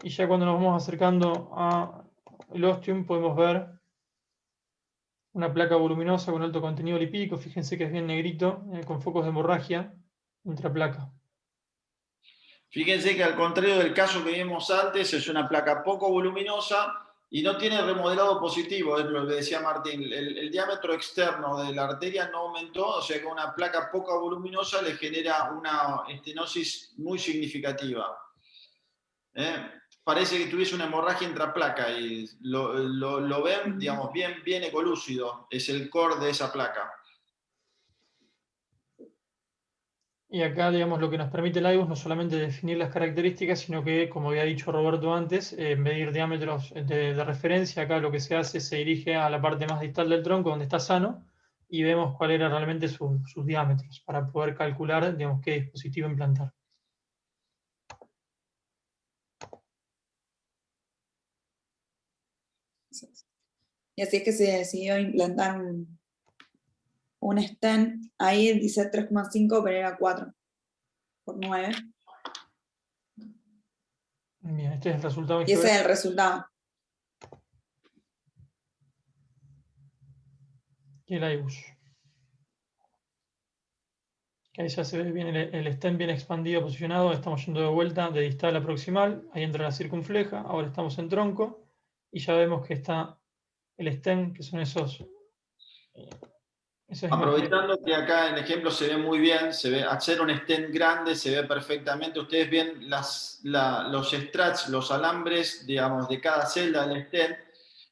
Speaker 2: Y ya cuando nos vamos acercando al ostium podemos ver una placa voluminosa con alto contenido lipídico, fíjense que es bien negrito, con focos de hemorragia intraplaca.
Speaker 1: Fíjense que al contrario del caso que vimos antes, es una placa poco voluminosa y no tiene remodelado positivo, es lo que decía Martín. El diámetro externo de la arteria no aumentó, o sea que una placa poco voluminosa le genera una estenosis muy significativa. Parece que tuviese una hemorragia intraplaca y lo ven, digamos, bien ecolúcido, es el core de esa placa.
Speaker 2: Y acá, digamos, lo que nos permite el IVUS no solamente definir las características, sino que, como había dicho Roberto antes, medir diámetros de referencia. Acá lo que se hace se dirige a la parte más distal del tronco, donde está sano, y vemos cuál era realmente sus diámetros, para poder calcular, digamos, qué dispositivo implantar.
Speaker 5: Y así es que se decidió implantar un stent, ahí dice 3,5, pero era 4 por 9.
Speaker 2: Bien, este es el resultado.
Speaker 5: Y ese es el resultado.
Speaker 2: que el IBUS. Que ahí ya se ve bien el stent bien expandido, posicionado. Estamos yendo de vuelta de distal a proximal. Ahí entra la circunfleja. Ahora estamos en tronco. Y ya vemos que está el stent, que son esos
Speaker 1: Aprovechando que acá en el ejemplo se ve muy bien, se ve, al ser un stent grande se ve perfectamente, ustedes ven los struts, los alambres, digamos, de cada celda del stent.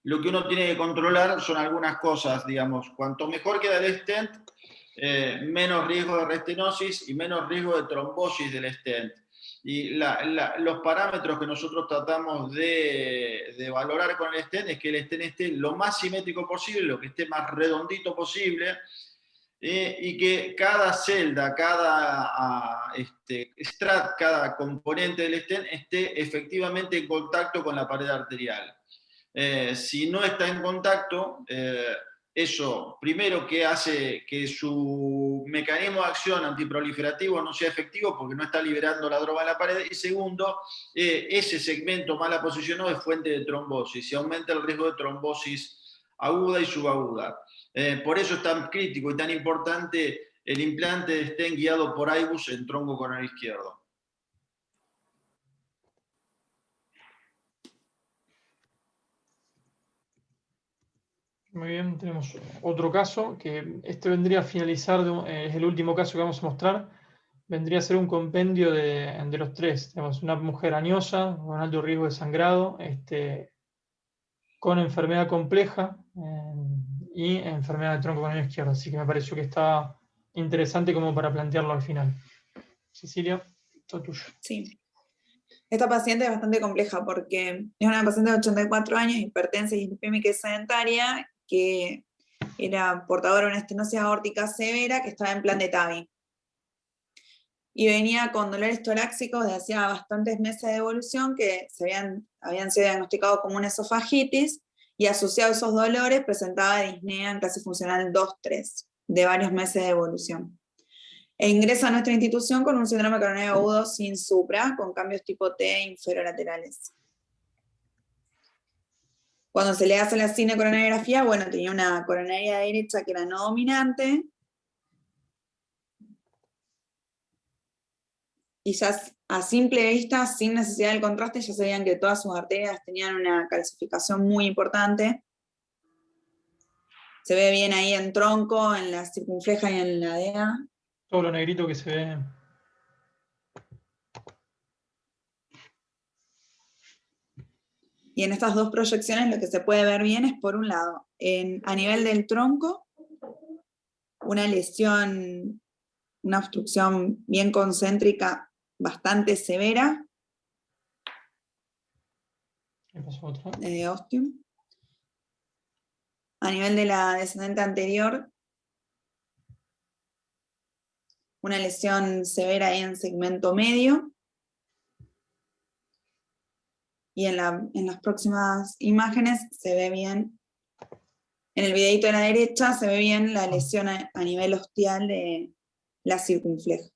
Speaker 1: Lo que uno tiene que controlar son algunas cosas, digamos, cuanto mejor queda el stent, menos riesgo de restenosis y menos riesgo de trombosis del stent. Y los parámetros que nosotros tratamos de valorar con el stent es que el stent esté lo más simétrico posible, lo que esté más redondito posible, y que cada celda, cada strat, cada componente del stent esté efectivamente en contacto con la pared arterial. Si no está en contacto, eso primero que hace que su mecanismo de acción antiproliferativo no sea efectivo porque no está liberando la droga en la pared, y segundo, ese segmento mal posicionado es fuente de trombosis y aumenta el riesgo de trombosis aguda y subaguda. Por eso es tan crítico y tan importante el implante de stent guiado por IBUS en tronco coronario izquierdo.
Speaker 2: Muy bien, tenemos otro caso, que este vendría a finalizar, es el último caso que vamos a mostrar, vendría a ser un compendio de los tres. Tenemos una mujer añosa, con alto riesgo de sangrado, con enfermedad compleja y enfermedad de tronco coronario izquierdo, así que me pareció que está interesante como para plantearlo al final. Cecilia, todo tuyo.
Speaker 5: Sí. Esta paciente es bastante compleja porque es una paciente de 84 años, hipertensa y dislipémica y sedentaria, que era portadora de una estenosis aórtica severa, que estaba en plan de TAVI. Y venía con dolores torácicos desde hacía bastantes meses de evolución, que habían sido diagnosticados como una esofagitis, y asociado a esos dolores presentaba disnea en clase funcional 2-3, de varios meses de evolución. E ingresa a nuestra institución con un síndrome coronario agudo sin supra, con cambios tipo T inferolaterales. Cuando se le hace la cinecoronariografía, bueno, tenía una coronaria derecha que era no dominante, y ya a simple vista, sin necesidad del contraste, ya se veían que todas sus arterias tenían una calcificación muy importante. Se ve bien ahí en tronco, en la circunfleja y en la DEA.
Speaker 2: Todo lo negrito que se ve.
Speaker 5: Y en estas dos proyecciones lo que se puede ver bien es, por un lado, a nivel del tronco, una lesión, una obstrucción bien concéntrica, bastante severa, de ostium. A nivel de la descendente anterior, una lesión severa ahí en segmento medio. Y en las próximas imágenes se ve bien, en el videito de la derecha se ve bien la lesión a nivel ostial de la circunfleja.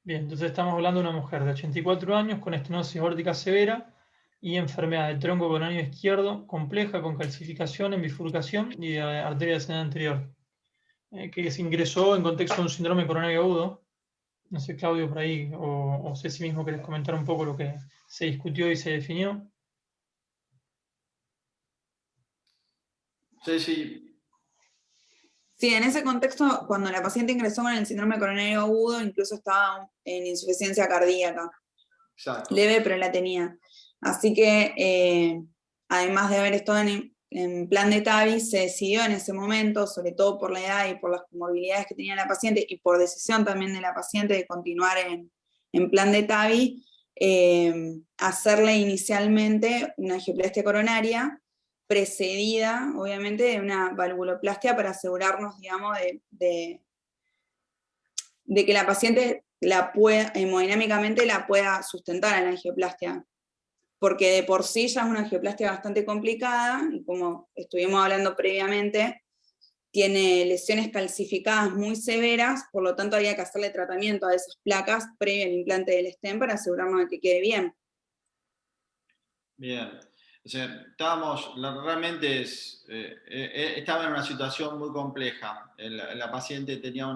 Speaker 2: Bien, entonces estamos hablando de una mujer de 84 años con estenosis aórtica severa y enfermedad del tronco coronario izquierdo compleja con calcificación en bifurcación y de arteria descendente anterior, que se ingresó en contexto de un síndrome coronario agudo. No sé, Claudio, por ahí, o Ceci mismo, querés comentar un poco lo que se discutió y se definió.
Speaker 1: Sí.
Speaker 5: Sí, en ese contexto, cuando la paciente ingresó con el síndrome coronario agudo, incluso estaba en insuficiencia cardíaca. Exacto. Leve, pero la tenía. Así que, además de haber estado en plan de TAVI, se decidió en ese momento, sobre todo por la edad y por las comorbilidades que tenía la paciente, y por decisión también de la paciente de continuar en plan de TAVI, hacerle inicialmente una angioplastia coronaria, precedida, obviamente, de una valvuloplastia para asegurarnos, digamos, de que la paciente hemodinámicamente la pueda sustentar a la angioplastia, porque de por sí ya es una angioplastia bastante complicada, y como estuvimos hablando previamente, tiene lesiones calcificadas muy severas, por lo tanto había que hacerle tratamiento a esas placas previo al implante del stent para asegurarnos de que quede bien.
Speaker 1: Bien. O sea, realmente estaba en una situación muy compleja. La paciente tenía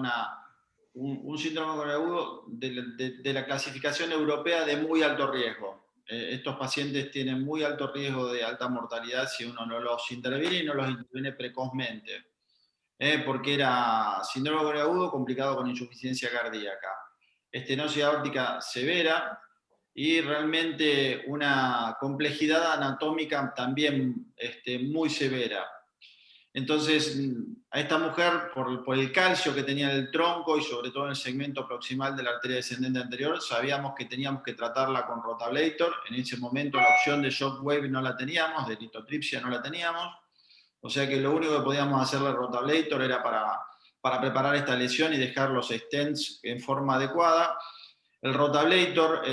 Speaker 1: un síndrome coronario agudo de la clasificación europea de muy alto riesgo. Estos pacientes tienen muy alto riesgo de alta mortalidad si uno no los interviene y no los interviene precozmente. Porque era síndrome coronario agudo complicado con insuficiencia cardíaca, estenosis aórtica severa, y realmente una complejidad anatómica también muy severa. Entonces, a esta mujer, por el calcio que tenía en el tronco y sobre todo en el segmento proximal de la arteria descendente anterior, sabíamos que teníamos que tratarla con rotablator. En ese momento la opción de shockwave no la teníamos, de litotripsia no la teníamos, o sea que lo único que podíamos hacerle rotablator era para preparar esta lesión y dejar los stents en forma adecuada. El rotablator,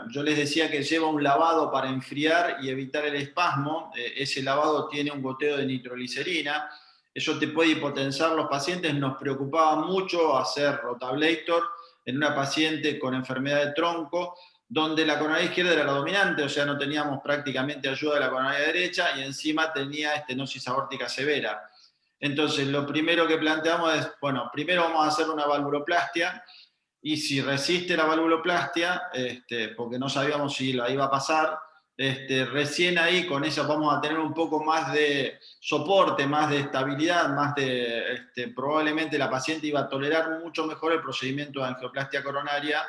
Speaker 1: yo les decía que lleva un lavado para enfriar y evitar el espasmo. Ese lavado tiene un goteo de nitroglicerina. Eso te puede hipotensar los pacientes. Nos preocupaba mucho hacer rotablator en una paciente con enfermedad de tronco, donde la coronaria izquierda era la dominante, o sea, no teníamos prácticamente ayuda de la coronaria derecha y encima tenía estenosis aórtica severa. Entonces, lo primero que planteamos es, bueno, primero vamos a hacer una valvuloplastia, y si resiste la valvuloplastia, porque no sabíamos si la iba a pasar, recién ahí con eso vamos a tener un poco más de soporte, más de estabilidad, más de, probablemente la paciente iba a tolerar mucho mejor el procedimiento de angioplastia coronaria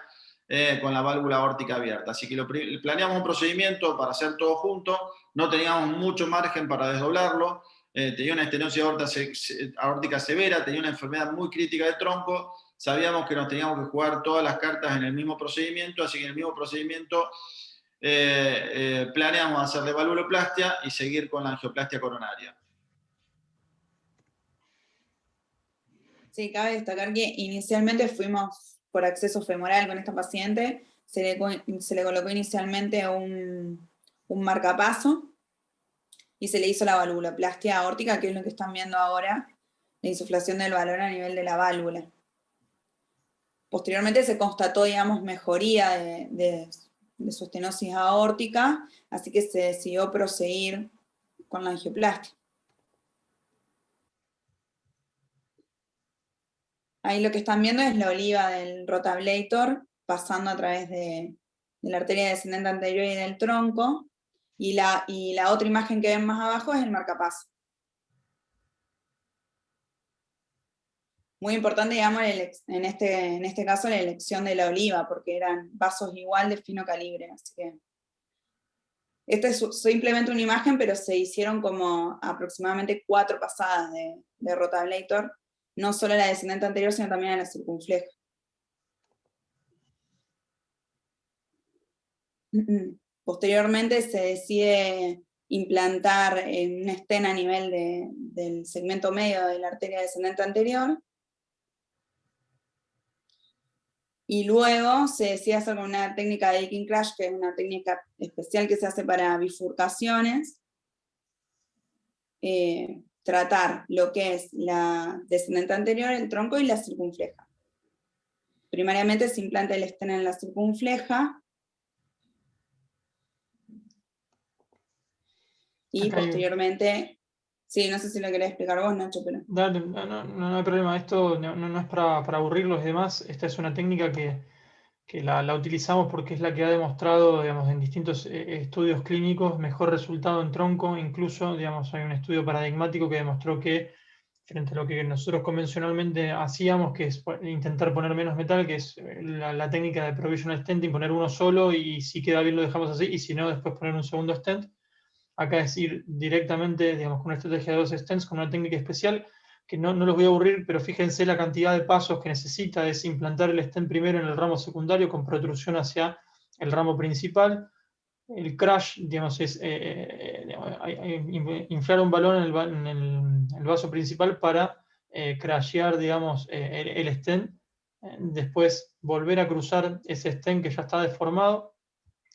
Speaker 1: con la válvula aórtica abierta. Así que planeamos un procedimiento para hacer todo junto, no teníamos mucho margen para desdoblarlo, tenía una estenosis aórtica severa, tenía una enfermedad muy crítica de tronco. Sabíamos que nos teníamos que jugar todas las cartas en el mismo procedimiento, así que en el mismo procedimiento planeamos hacerle valvuloplastia y seguir con la angioplastia coronaria.
Speaker 5: Sí, cabe destacar que inicialmente fuimos por acceso femoral con esta paciente, se le colocó inicialmente un marcapaso y se le hizo la valvuloplastia aórtica, que es lo que están viendo ahora, la insuflación del balón a nivel de la válvula. Posteriormente se constató, digamos, mejoría de su estenosis aórtica, así que se decidió proseguir con la angioplastia. Ahí lo que están viendo es la oliva del rotablator pasando a través de la arteria descendente anterior y del tronco, y la otra imagen que ven más abajo es el marcapaso. Muy importante, digamos, en este caso la elección de la oliva, porque eran vasos igual de fino calibre, así que esta es simplemente una imagen, pero se hicieron como aproximadamente 4 pasadas de rotablator, no solo la descendente anterior, sino también a la circunfleja. Posteriormente se decide implantar un stent a nivel del segmento medio de la arteria descendente anterior, y luego se decide hacer con una técnica de Aiken Crash, que es una técnica especial que se hace para bifurcaciones, tratar lo que es la descendente anterior, el tronco y la circunfleja. Primariamente se implanta el stent en la circunfleja, y
Speaker 2: Acá
Speaker 5: posteriormente, sí, no sé si lo querés explicar vos, Nacho, pero...
Speaker 2: Dale, no hay problema, esto no es para aburrirlos y demás. Esta es una técnica que la utilizamos porque es la que ha demostrado, digamos, en distintos estudios clínicos mejor resultado en tronco. Incluso, digamos, hay un estudio paradigmático que demostró que frente a lo que nosotros convencionalmente hacíamos, que es intentar poner menos metal, que es la técnica de provisional stenting, poner uno solo y si queda bien lo dejamos así, y si no, después poner un segundo stent. Acá es ir directamente, digamos, con una estrategia de 2 stents, con una técnica especial, que no los voy a aburrir, pero fíjense la cantidad de pasos que necesita. Es implantar el stent primero en el ramo secundario con protrusión hacia el ramo principal. El crash, digamos, es inflar un balón en el vaso principal para crashear, digamos, el stent. Después volver a cruzar ese stent que ya está deformado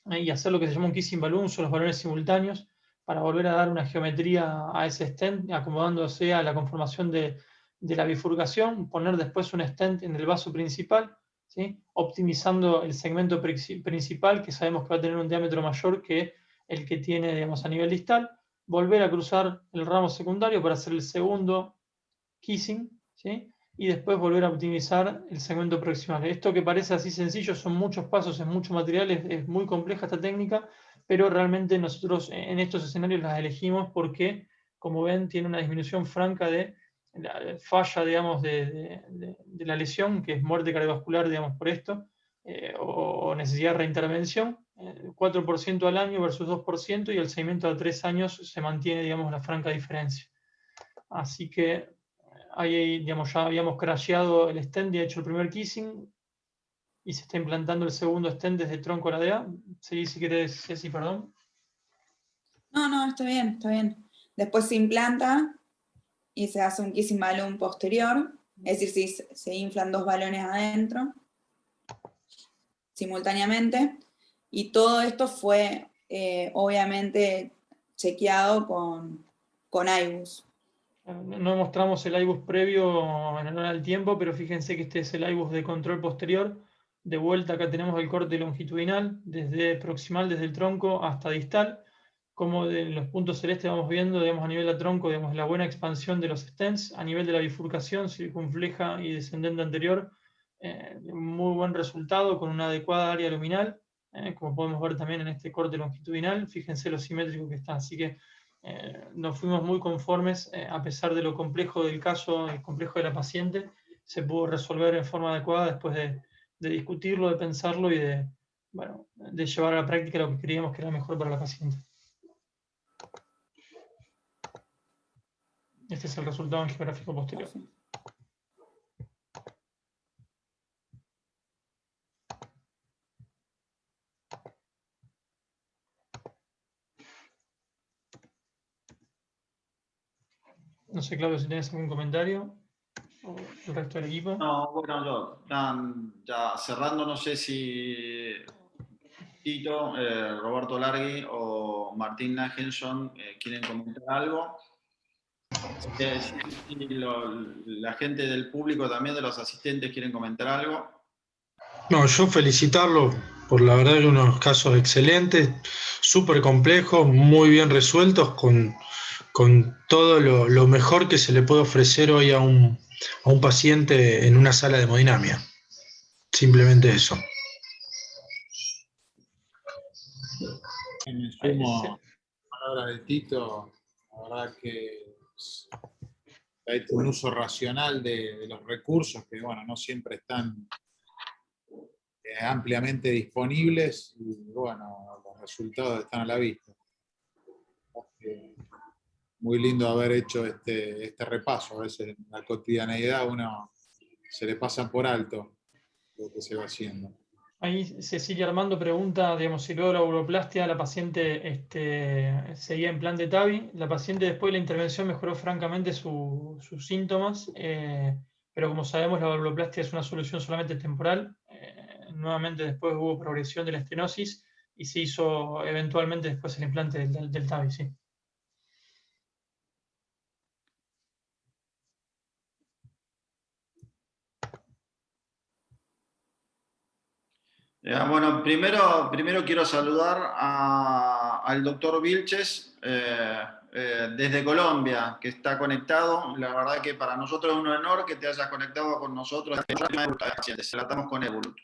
Speaker 2: y hacer lo que se llama un kissing balloon, son los balones simultáneos, para volver a dar una geometría a ese stent, acomodándose a la conformación de la bifurcación, poner después un stent en el vaso principal, ¿sí? Optimizando el segmento principal, que sabemos que va a tener un diámetro mayor que el que tiene, digamos, a nivel distal, volver a cruzar el ramo secundario para hacer el segundo kissing, ¿sí? Y después volver a optimizar el segmento proximal. Esto que parece así sencillo, son muchos pasos, es mucho material, es muy compleja esta técnica, pero realmente nosotros en estos escenarios las elegimos porque, como ven, tiene una disminución franca de la falla, digamos, de la lesión, que es muerte cardiovascular, digamos, por esto, o necesidad de reintervención, 4% al año versus 2%, y el seguimiento a 3 años se mantiene, digamos, la franca diferencia. Así que ahí, digamos, ya habíamos crasheado el stent y hecho el primer kissing, y se está implantando el segundo stent desde tronco a la DA. Sí, si querés, Ceci, perdón.
Speaker 5: No, está bien, está bien. Después se implanta y se hace un kissing balloon posterior, es decir, se inflan 2 balones adentro simultáneamente, y todo esto fue obviamente chequeado con IBUS.
Speaker 2: No mostramos el IBUS previo en honor al tiempo, pero fíjense que este es el IBUS de control posterior. De vuelta acá tenemos el corte longitudinal, desde proximal, desde el tronco hasta distal. Como de los puntos celestes vamos viendo, digamos, a nivel de tronco, digamos, la buena expansión de los stents, a nivel de la bifurcación circunfleja y descendente anterior, muy buen resultado con una adecuada área luminal, como podemos ver también en este corte longitudinal. Fíjense lo simétrico que está, así que nos fuimos muy conformes, a pesar de lo complejo del caso, el complejo de la paciente, se pudo resolver en forma adecuada después de discutirlo, de pensarlo y de llevar a la práctica lo que creíamos que era mejor para la paciente. Este es el resultado en geográfico posterior. No sé, Claudio, si tienes algún comentario, o el resto del equipo.
Speaker 1: No, bueno, yo, ya cerrando, no sé si Tito, Roberto Largui o Martín Nagenson quieren comentar algo. Si la gente del público también, de los asistentes, quieren comentar algo.
Speaker 6: No, yo felicitarlo por la verdad que unos casos excelentes, súper complejos, muy bien resueltos, con todo lo mejor que se le puede ofrecer hoy a un paciente en una sala de hemodinamia. Simplemente eso.
Speaker 4: Me sumo a las palabras de Tito, la verdad que ha hecho un uso racional de los recursos que, bueno, no siempre están ampliamente disponibles, y bueno, los resultados están a la vista. Muy lindo haber hecho este repaso. A veces en la cotidianeidad uno se le pasa por alto lo que se va haciendo.
Speaker 2: Ahí Cecilia Armando pregunta, digamos, si luego de la uroplastia la paciente seguía en plan de TAVI. La paciente después de la intervención mejoró francamente sus síntomas, pero como sabemos la uroplastia es una solución solamente temporal. Nuevamente después hubo progresión de la estenosis y se hizo eventualmente después el implante del TAVI, sí.
Speaker 1: Bueno, primero quiero saludar al doctor Vilches desde Colombia, que está conectado. La verdad que para nosotros es un honor que te hayas conectado con nosotros. Se tratamos con Evolut.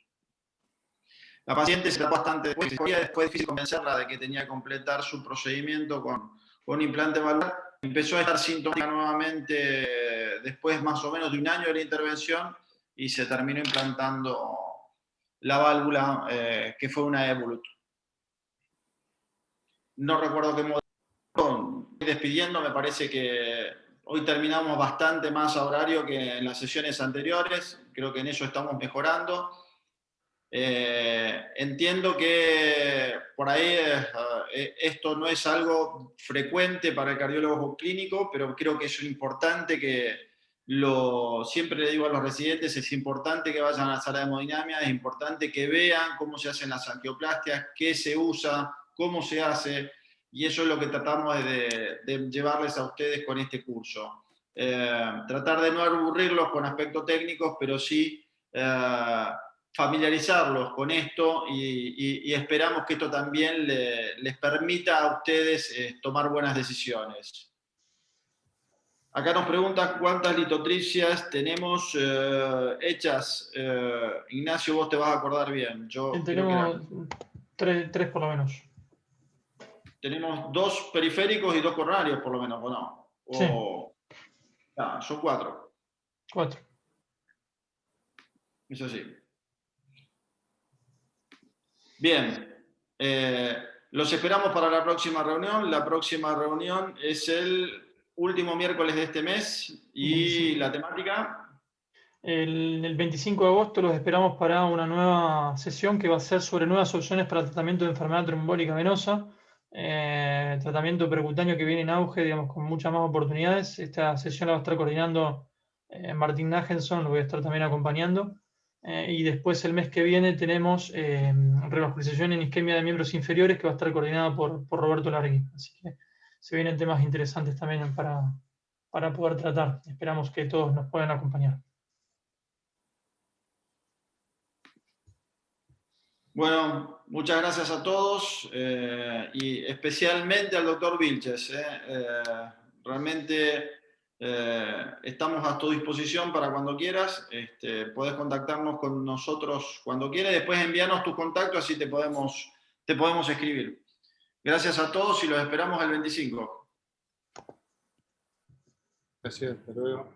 Speaker 1: La paciente se trató bastante después difícil convencerla de que tenía que completar su procedimiento con un implante valvular. Empezó a estar sintomática nuevamente después más o menos de un año de la intervención y se terminó implantando la válvula, que fue una Evolut. No recuerdo qué modelo. Estoy despidiendo, me parece que hoy terminamos bastante más a horario que en las sesiones anteriores. Creo que en eso estamos mejorando. Entiendo que por ahí esto no es algo frecuente para el cardiólogo clínico, pero creo que es importante que siempre le digo a los residentes, es importante que vayan a la sala de hemodinamia, es importante que vean cómo se hacen las angioplastias, qué se usa, cómo se hace, y eso es lo que tratamos de llevarles a ustedes con este curso. Tratar de no aburrirlos con aspectos técnicos, pero sí familiarizarlos con esto y esperamos que esto también les permita a ustedes tomar buenas decisiones. Acá nos preguntan cuántas litotripsias tenemos hechas. Ignacio, vos te vas a acordar bien. Yo
Speaker 2: tenemos tres por lo menos.
Speaker 1: Tenemos 2 periféricos y 2 coronarios, por lo menos, ¿o no?
Speaker 2: Sí.
Speaker 1: No, son 4.
Speaker 2: 4.
Speaker 1: Eso sí. Bien. Los esperamos para la próxima reunión. La próxima reunión es el último miércoles de este mes. ¿Y
Speaker 2: sí.
Speaker 1: la temática?
Speaker 2: El 25 de agosto los esperamos para una nueva sesión que va a ser sobre nuevas opciones para el tratamiento de enfermedad trombólica venosa. Tratamiento percutáneo que viene en auge, digamos, con muchas más oportunidades. Esta sesión la va a estar coordinando Martín Nagenson, lo voy a estar también acompañando. Y después el mes que viene tenemos revascularización en isquemia de miembros inferiores que va a estar coordinada por Roberto Largui. Así que se vienen temas interesantes también para poder tratar. Esperamos que todos nos puedan acompañar.
Speaker 1: Bueno, muchas gracias a todos y especialmente al doctor Vilches. Realmente estamos a tu disposición para cuando quieras. Podés contactarnos con nosotros cuando quieras. Después envíanos tus contactos, así te podemos escribir. Gracias a todos y los esperamos el 25.
Speaker 4: Gracias, hasta luego.